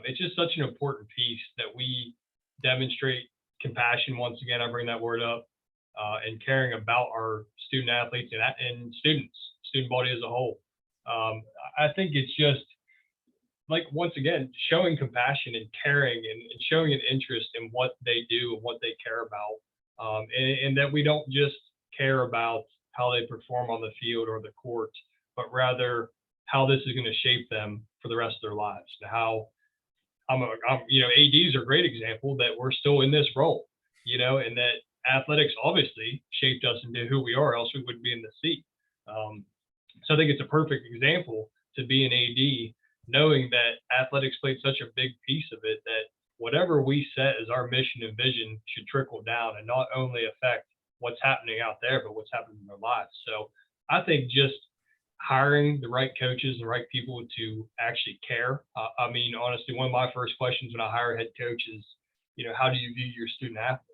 it's just such an important piece that we demonstrate compassion. Once again, I bring that word up, and caring about our student athletes and student body as a whole. I think it's just, like, once again, showing compassion and caring and showing an interest in what they do and what they care about, and that we don't just care about how they perform on the field or the court, but rather how this is going to shape them for the rest of their lives. And how ADs are a great example that we're still in this role, and that athletics obviously shaped us into who we are, else we wouldn't be in the seat. So I think it's a perfect example to be an AD, knowing that athletics played such a big piece of it, that whatever we set as our mission and vision should trickle down and not only affect what's happening out there, but what's happening in their lives. So I think just hiring the right coaches and the right people to actually care. I mean, honestly, one of my first questions when I hire a head coach is, how do you view your student athletes?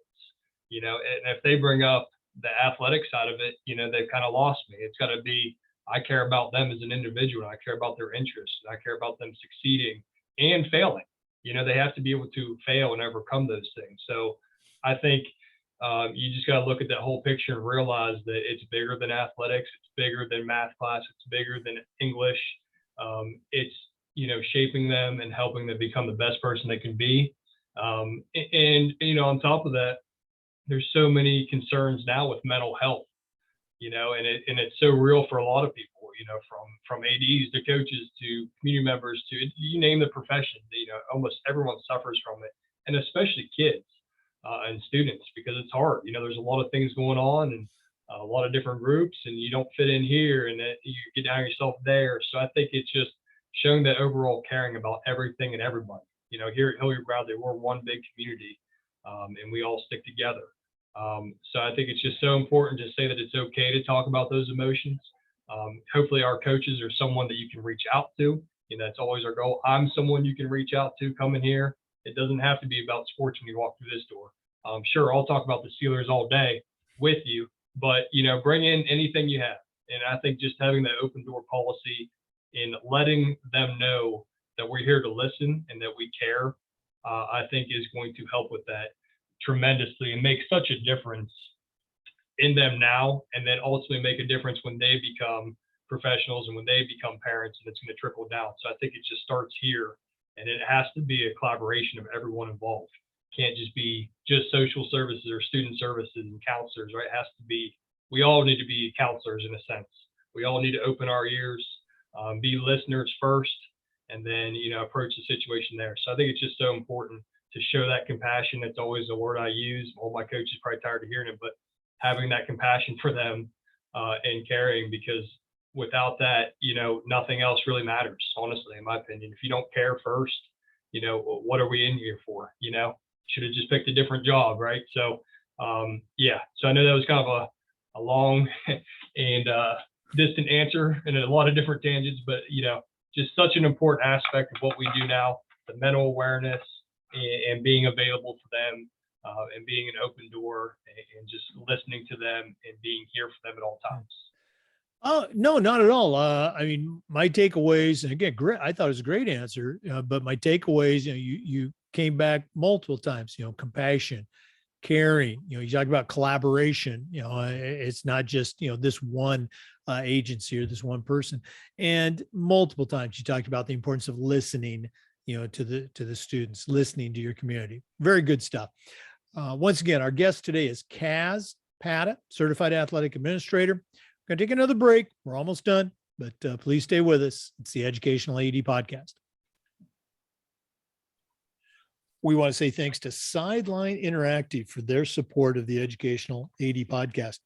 And if they bring up the athletic side of it, they've kind of lost me. It's got to be, I care about them as an individual. I care about their interests. I care about them succeeding and failing. They have to be able to fail and overcome those things. So I think you just got to look at that whole picture and realize that it's bigger than athletics. It's bigger than math class. It's bigger than English. It's, shaping them and helping them become the best person they can be. And on top of that, there's so many concerns now with mental health. And it's so real for a lot of people, from ADs to coaches to community members to, you name the profession, almost everyone suffers from it, and especially kids and students, because it's hard. There's a lot of things going on and a lot of different groups, and you don't fit in here, and you get down yourself there. So I think it's just showing that overall caring about everything and everybody. Here at Hilliard Bradley, we're one big community, and we all stick together. So I think it's just so important to say that it's okay to talk about those emotions. Hopefully our coaches are someone that you can reach out to. That's always our goal. I'm someone you can reach out to. Come in here. It doesn't have to be about sports when you walk through this door. Sure, I'll talk about the Steelers all day with you, but bring in anything you have. And I think just having that open door policy and letting them know that we're here to listen and that we care, I think is going to help with that tremendously and make such a difference in them now, and then ultimately make a difference when they become professionals and when they become parents, and it's going to trickle down. So I think it just starts here, and it has to be a collaboration of everyone involved. Can't just be just social services or student services and counselors, right? It has to be, we all need to be counselors in a sense. We all need to open our ears, be listeners first, and then approach the situation there. So I think it's just so important to show that compassion. That's always a word I use. All my coaches are probably tired of hearing it, but having that compassion for them and caring, because without that, nothing else really matters, honestly, in my opinion. If you don't care first, what are we in here for? Should have just picked a different job, right? So, so I know that was kind of a long and distant answer and a lot of different tangents, but, just such an important aspect of what we do now, the mental awareness, and being available for them, and being an open door, and just listening to them and being here for them at all times. No, not at all. I mean, my takeaways, and again, great. I thought it was a great answer, but my takeaways, you came back multiple times, compassion, caring, you talk about collaboration, it's not just, this one agency or this one person. And multiple times you talked about the importance of listening, to the students, listening to your community. Very good stuff. Once again, our guest today is Kaz Pata, Certified Athletic Administrator. We're going to take another break. We're almost done, but please stay with us. It's the Educational AD Podcast. We want to say thanks to Sideline Interactive for their support of the Educational AD podcast.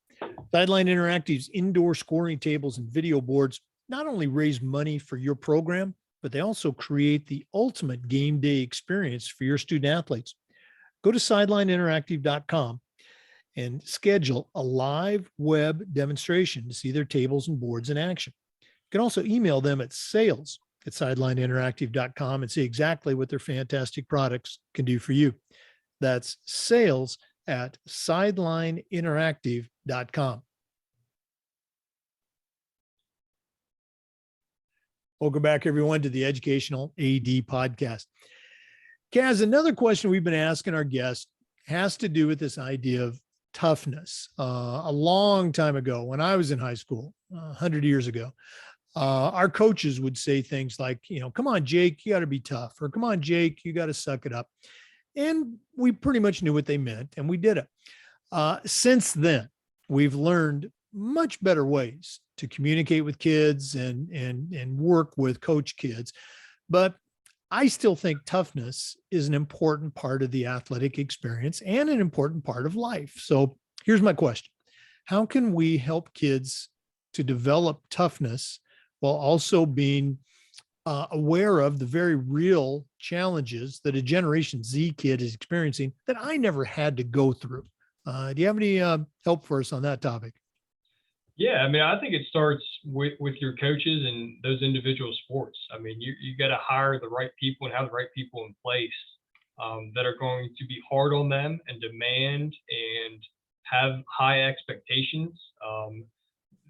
Sideline Interactive's indoor scoring tables and video boards not only raise money for your program, but they also create the ultimate game day experience for your student athletes. Go to sidelineinteractive.com and schedule a live web demonstration to see their tables and boards in action. You can also email them at sales@sidelineinteractive.com and see exactly what their fantastic products can do for you. That's sales@sidelineinteractive.com. Welcome back, everyone, to the Educational AD podcast. Kaz, another question we've been asking our guests has to do with this idea of toughness. A long time ago, when I was in high school, 100 years ago, our coaches would say things like, come on, Jake, you got to be tough, or come on, Jake, you got to suck it up. And we pretty much knew what they meant, and we did it. Since then, we've learned much better ways to communicate with kids and work with coach kids. But I still think toughness is an important part of the athletic experience and an important part of life. So here's my question. How can we help kids to develop toughness while also being aware of the very real challenges that a Generation Z kid is experiencing that I never had to go through? Do you have any help for us on that topic? Yeah, I mean, I think it starts with your coaches and those individual sports. I mean, you got to hire the right people and have the right people in place that are going to be hard on them and demand and have high expectations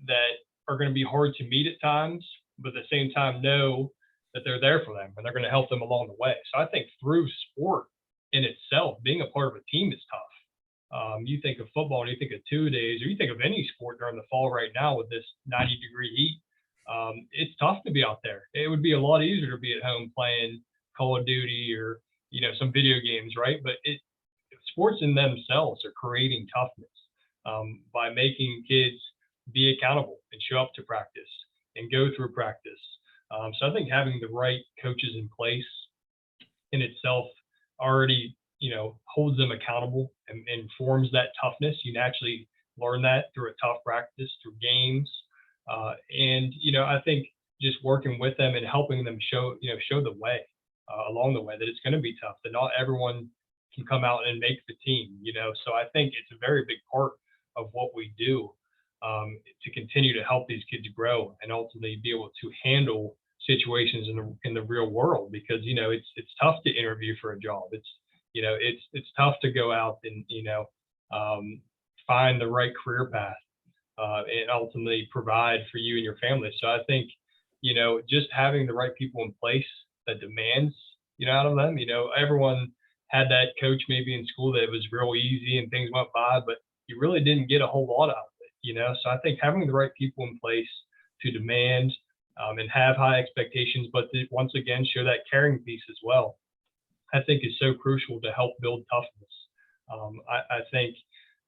that are going to be hard to meet at times, but at the same time know that they're there for them and they're going to help them along the way. So I think through sport in itself, being a part of a team is tough. You think of football and you think of 2 days, or you think of any sport during the fall right now with this 90-degree heat. It's tough to be out there. It would be a lot easier to be at home playing Call of Duty or, some video games, right? But sports in themselves are creating toughness by making kids be accountable and show up to practice and go through practice. So I think having the right coaches in place in itself already holds them accountable and forms that toughness. You naturally learn that through a tough practice, through games. And I think just working with them and helping them show the way along the way that it's going to be tough, that not everyone can come out and make the team, So I think it's a very big part of what we do to continue to help these kids grow and ultimately be able to handle situations in the real world, because, it's tough to interview for a job. It's tough to go out and, find the right career path and ultimately provide for you and your family. So I think, just having the right people in place that demands, out of them, everyone had that coach maybe in school that was real easy and things went by, but you really didn't get a whole lot out of it, So I think having the right people in place to demand and have high expectations, but to once again show that caring piece as well, I think is so crucial to help build toughness. I think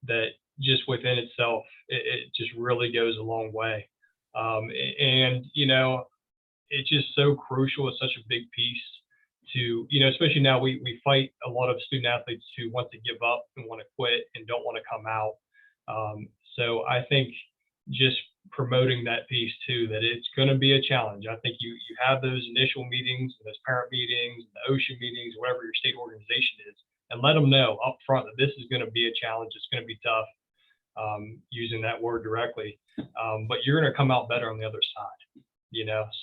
that just within itself, it just really goes a long way. And, it's just so crucial. It's such a big piece to, especially now we fight a lot of student athletes who want to give up and want to quit and don't want to come out. So I think just promoting that piece too, that it's going to be a challenge. I think you have those initial meetings, those parent meetings, the OSHA meetings, whatever your state organization is, and let them know up front that this is going to be a challenge. It's going to be tough, using that word directly, but you're going to come out better on the other side,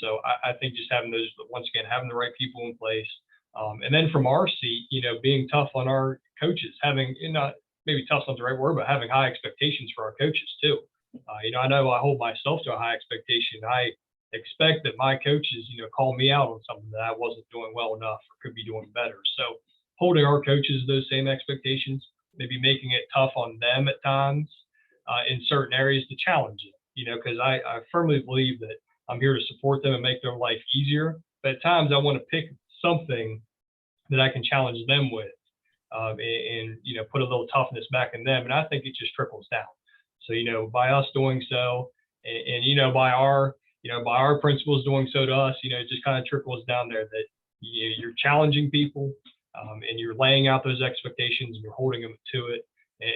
So I think just having those, once again, having the right people in place. And then from our seat, being tough on our coaches, having, not maybe tough's not the right word, but having high expectations for our coaches too. I know I hold myself to a high expectation. I expect that my coaches, call me out on something that I wasn't doing well enough or could be doing better. So holding our coaches those same expectations, maybe making it tough on them at times in certain areas to challenge it, because I firmly believe that I'm here to support them and make their life easier. But at times I want to pick something that I can challenge them with and put a little toughness back in them. And I think it just trickles down. So, by us doing so and by our principals doing so to us, it just kind of trickles down there that you're challenging people and you're laying out those expectations and you're holding them to it.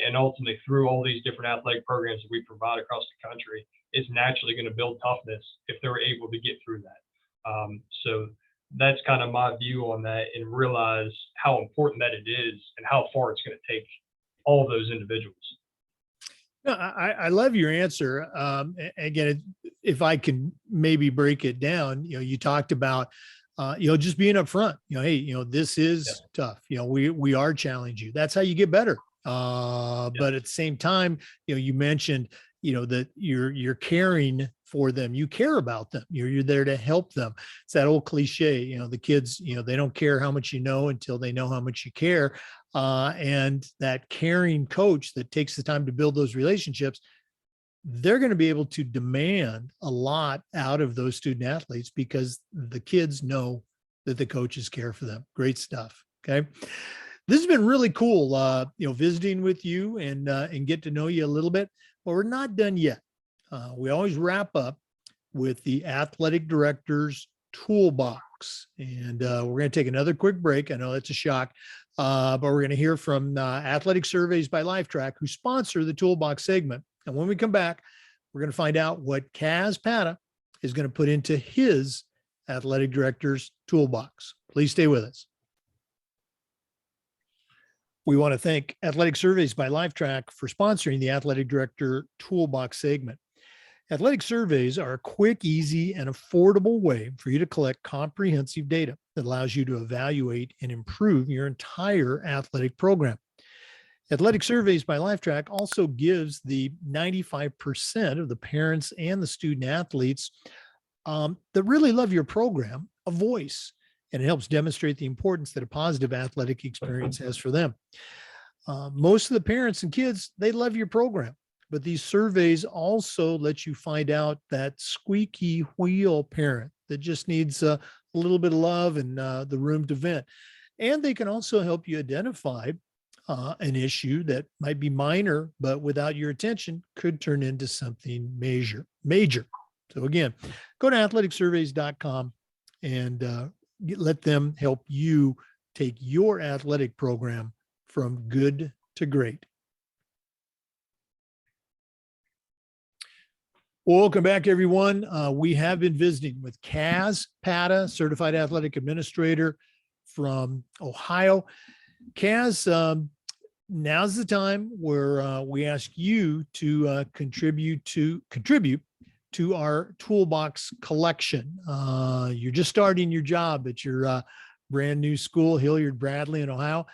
And ultimately, through all these different athletic programs that we provide across the country, it's naturally going to build toughness if they're able to get through that. So that's kind of my view on that, and realize how important that it is and how far it's going to take all of those individuals. No, I love your answer. Again, if I can maybe break it down, you talked about, just being upfront, hey, this is tough. We are challenging you. That's how you get better. But at the same time, you mentioned, that you're caring for them. You care about them. You're there to help them. It's that old cliche, the kids, they don't care how much you know until they know how much you care. And that caring coach that takes the time to build those relationships, they're going to be able to demand a lot out of those student athletes because the kids know that the coaches care for them. Great stuff. Okay. This has been really cool, visiting with you and get to know you a little bit, but we're not done yet. We always wrap up with the athletic director's toolbox, and we're going to take another quick break. I know that's a shock, but we're going to hear from Athletic Surveys by Lifetrack, who sponsor the toolbox segment. And when we come back, we're going to find out what Kaz Pata is going to put into his athletic director's toolbox. Please stay with us. We want to thank Athletic Surveys by Lifetrack for sponsoring the Athletic Director Toolbox segment. Athletic surveys are a quick, easy, and affordable way for you to collect comprehensive data that allows you to evaluate and improve your entire athletic program. Athletic Surveys by Lifetrack also gives the 95% of the parents and the student athletes that really love your program a voice, and it helps demonstrate the importance that a positive athletic experience has for them. Most of the parents and kids, they love your program, but these surveys also let you find out that squeaky wheel parent that just needs a little bit of love and the room to vent. And they can also help you identify an issue that might be minor, but without your attention could turn into something major. So again, go to athleticsurveys.com and let them help you take your athletic program from good to great. Welcome back, everyone. We have been visiting with Kaz Pata, Certified Athletic Administrator from Ohio. Kaz, now's the time where we ask you to contribute to our toolbox collection. You're just starting your job at your brand new school, Hilliard Bradley in Ohio.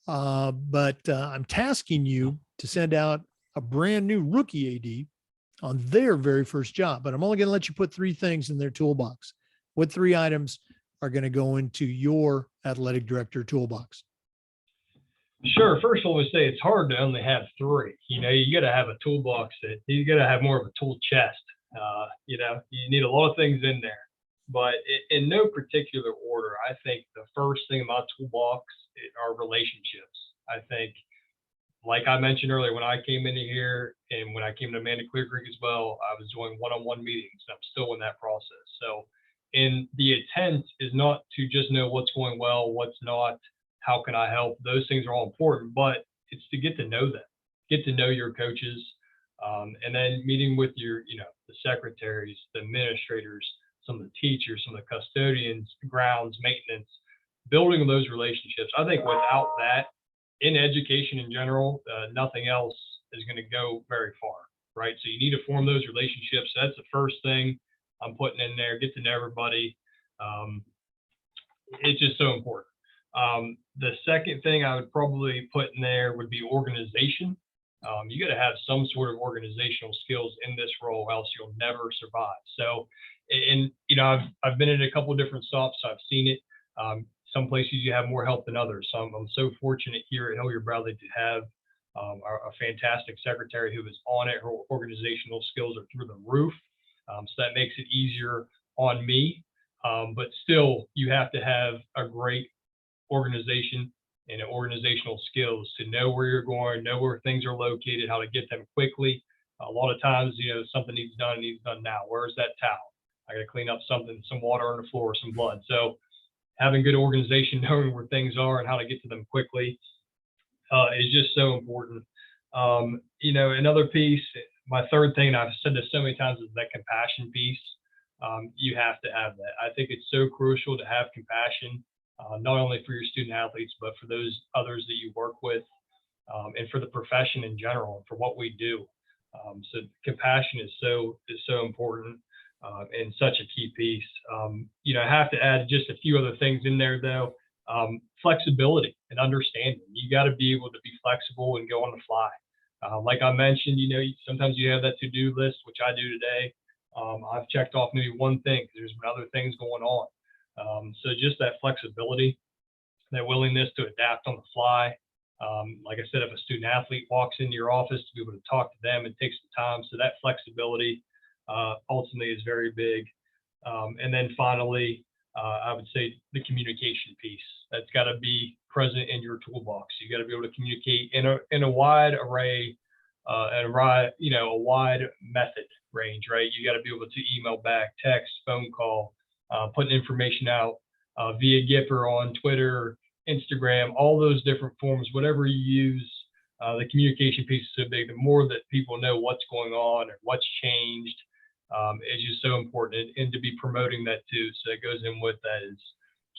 But I'm tasking you to send out a brand new rookie AD on their very first job. But I'm only going to let you put 3 things in their toolbox. What 3 items are going to go into your athletic director toolbox? Sure. First, I always say it's hard to only have 3. You got to have a toolbox you got to have more of a tool chest. You need a lot of things in there, but in no particular order. I think the first thing in my toolbox are relationships. I think, like I mentioned earlier, when I came into here and when I came to Amanda Clear Creek as well, I was doing one-on-one meetings. I'm still in that process. So, and the intent is not to just know what's going well, what's not, how can I help? Those things are all important, but it's to get to know them, get to know your coaches, and then meeting with your, the secretaries, the administrators, some of the teachers, some of the custodians, grounds, maintenance, building those relationships. I think without that, in education in general, nothing else is going to go very far, right? So you need to form those relationships. That's the first thing I'm putting in there. Get to know everybody. It's just so important. The second thing I would probably put in there would be organization. You got to have some sort of organizational skills in this role, else you'll never survive. So, and I've been in a couple of different stops. So I've seen it. Some places you have more help than others. So I'm so fortunate here at Hilliard Bradley to have a fantastic secretary who is on it. Her organizational skills are through the roof. So that makes it easier on me. But still, you have to have a great organization and organizational skills to know where you're going, know where things are located, how to get them quickly. A lot of times, something needs done now. Where's that towel? I got to clean up something, some water on the floor, some blood. So having good organization, knowing where things are and how to get to them quickly is just so important. Another piece, my third thing, and I've said this so many times, is that compassion piece. You have to have that. I think it's so crucial to have compassion, not only for your student athletes, but for those others that you work with, and for the profession in general, and for what we do. So compassion is so important, and such a key piece. I have to add just a few other things in there though. Flexibility and understanding. You got to be able to be flexible and go on the fly. Like I mentioned, sometimes you have that to-do list, which I do today. I've checked off maybe one thing because there's been other things going on. So just that flexibility, that willingness to adapt on the fly. Like I said, if a student athlete walks into your office, to be able to talk to them and take some time. So that flexibility ultimately is very big. And then finally, I would say the communication piece. That's got to be present in your toolbox. You got to be able to communicate in a wide array, a wide method range, right? You got to be able to email back, text, phone call, putting information out via Gipper on Twitter, Instagram, all those different forms, whatever you use. The communication piece is so big. The more that people know what's going on or what's changed, is just so important, and to be promoting that too. So it goes in with that is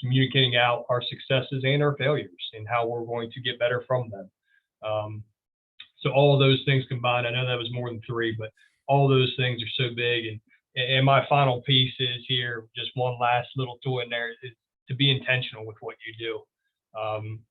communicating out our successes and our failures and how we're going to get better from them. So all of those things combined, I know that was more than three, but all those things are so big. And my final piece is here, just one last little tool in there, is to be intentional with what you do.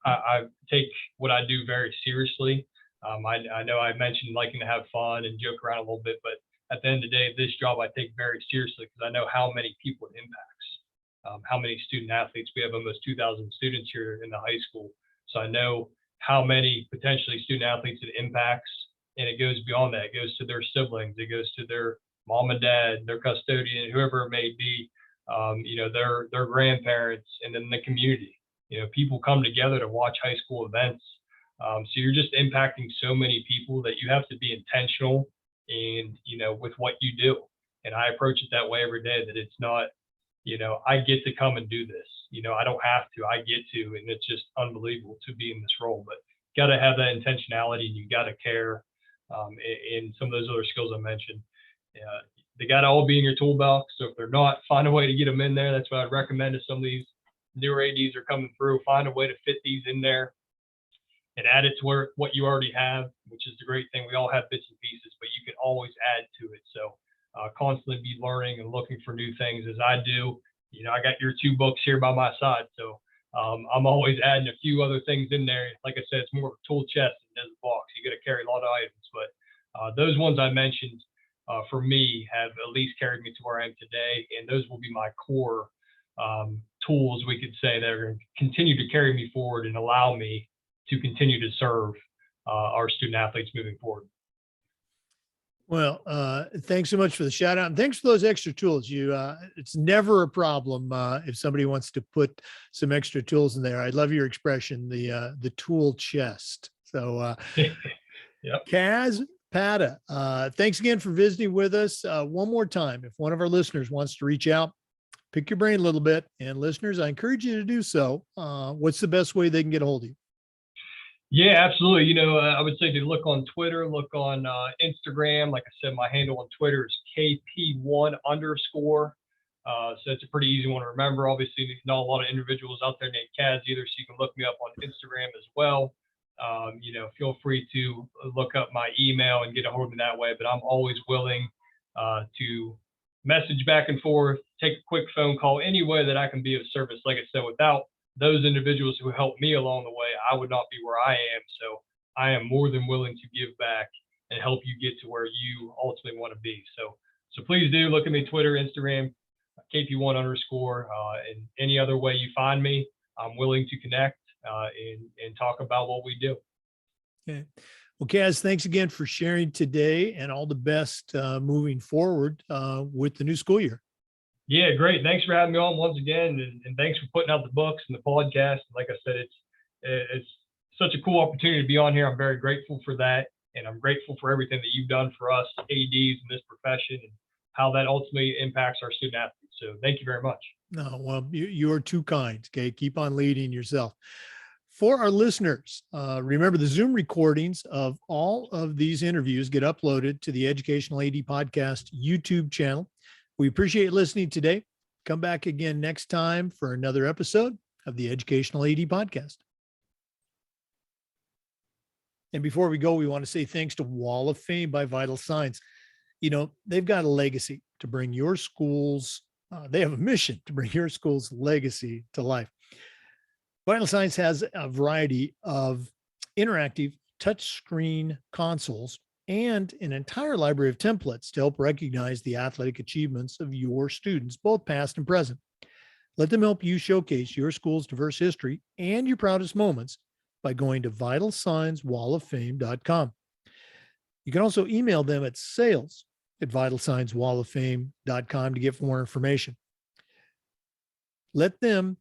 I take what I do very seriously. I know I mentioned liking to have fun and joke around a little bit, but at the end of the day, this job I take very seriously because I know how many people it impacts, how many student athletes. We have almost 2,000 students here in the high school. So I know how many potentially student athletes it impacts, and it goes beyond that. It goes to their siblings, it goes to their mom and dad, their custodian, whoever it may be, their grandparents, and then the community. People come together to watch high school events. So you're just impacting so many people that you have to be intentional and, with what you do. And I approach it that way every day, that it's not, I get to come and do this. I don't have to, I get to, and it's just unbelievable to be in this role. But got to have that intentionality, and you got to care. And some of those other skills I mentioned, they got to all be in your toolbox. So if they're not, find a way to get them in there. That's what I'd recommend to some of these newer ADs are coming through. Find a way to fit these in there and add it to what you already have, which is the great thing. We all have bits and pieces, but you can always add to it. So constantly be learning and looking for new things, as I do. I got your 2 books here by my side. So I'm always adding a few other things in there. Like I said, it's more of a tool chest than a box. You got to carry a lot of items, but those ones I mentioned for me have at least carried me to where I am today. And those will be my core tools, we could say, that are going to continue to carry me forward and allow me to continue to serve our student athletes moving forward. Well, thanks so much for the shout out, and thanks for those extra tools. It's never a problem if somebody wants to put some extra tools in there. I love your expression, the tool chest. So, Yep. Kaz Pata, thanks again for visiting with us. One more time, if one of our listeners wants to reach out, pick your brain a little bit, and listeners, I encourage you to do so. What's the best way they can get a hold of you? Yeah, absolutely. I would say to look on Twitter, look on Instagram. Like I said, my handle on Twitter is KP1_. So it's a pretty easy one to remember. Obviously, not a lot of individuals out there named Kaz either, so you can look me up on Instagram as well. Feel free to look up my email and get a hold of me that way. But I'm always willing to message back and forth, take a quick phone call, any way that I can be of service. Like I said, without those individuals who helped me along the way, I would not be where I am. So I am more than willing to give back and help you get to where you ultimately want to be. So please do look at me, Twitter, Instagram, KP1_, and any other way you find me. I'm willing to connect and talk about what we do. Okay. Well, Kaz, thanks again for sharing today, and all the best moving forward with the new school year. Yeah, great. Thanks for having me on once again, and thanks for putting out the books and the podcast. Like I said, it's such a cool opportunity to be on here. I'm very grateful for that, and I'm grateful for everything that you've done for us ADs in this profession and how that ultimately impacts our student athletes. So thank you very much. No, well, you're too kind. Okay. Keep on leading yourself. For our listeners, remember the Zoom recordings of all of these interviews get uploaded to the Educational AD Podcast YouTube channel. We appreciate listening today. Come back again next time for another episode of the Educational AD Podcast. And before we go, we want to say thanks to Wall of Fame by Vital Signs. You know, they've got a legacy to bring your schools. They have a mission to bring your school's legacy to life. Vital Signs has a variety of interactive touchscreen consoles and an entire library of templates to help recognize the athletic achievements of your students, both past and present. Let them help you showcase your school's diverse history and your proudest moments by going to vitalsignswalloffame.com. You can also email them at sales@vitalsignswalloffame.com to get more information. Let them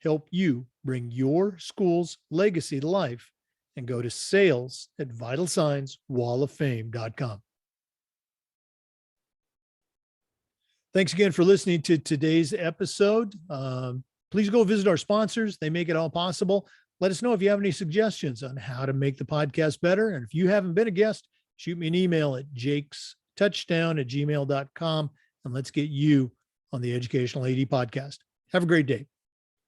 help you bring your school's legacy to life and go to sales@vitalsignswalloffame.com. Thanks again for listening to today's episode. Please go visit our sponsors. They make it all possible. Let us know if you have any suggestions on how to make the podcast better. And if you haven't been a guest, shoot me an email at jakestouchdown@gmail.com and let's get you on the Educational AD Podcast. Have a great day.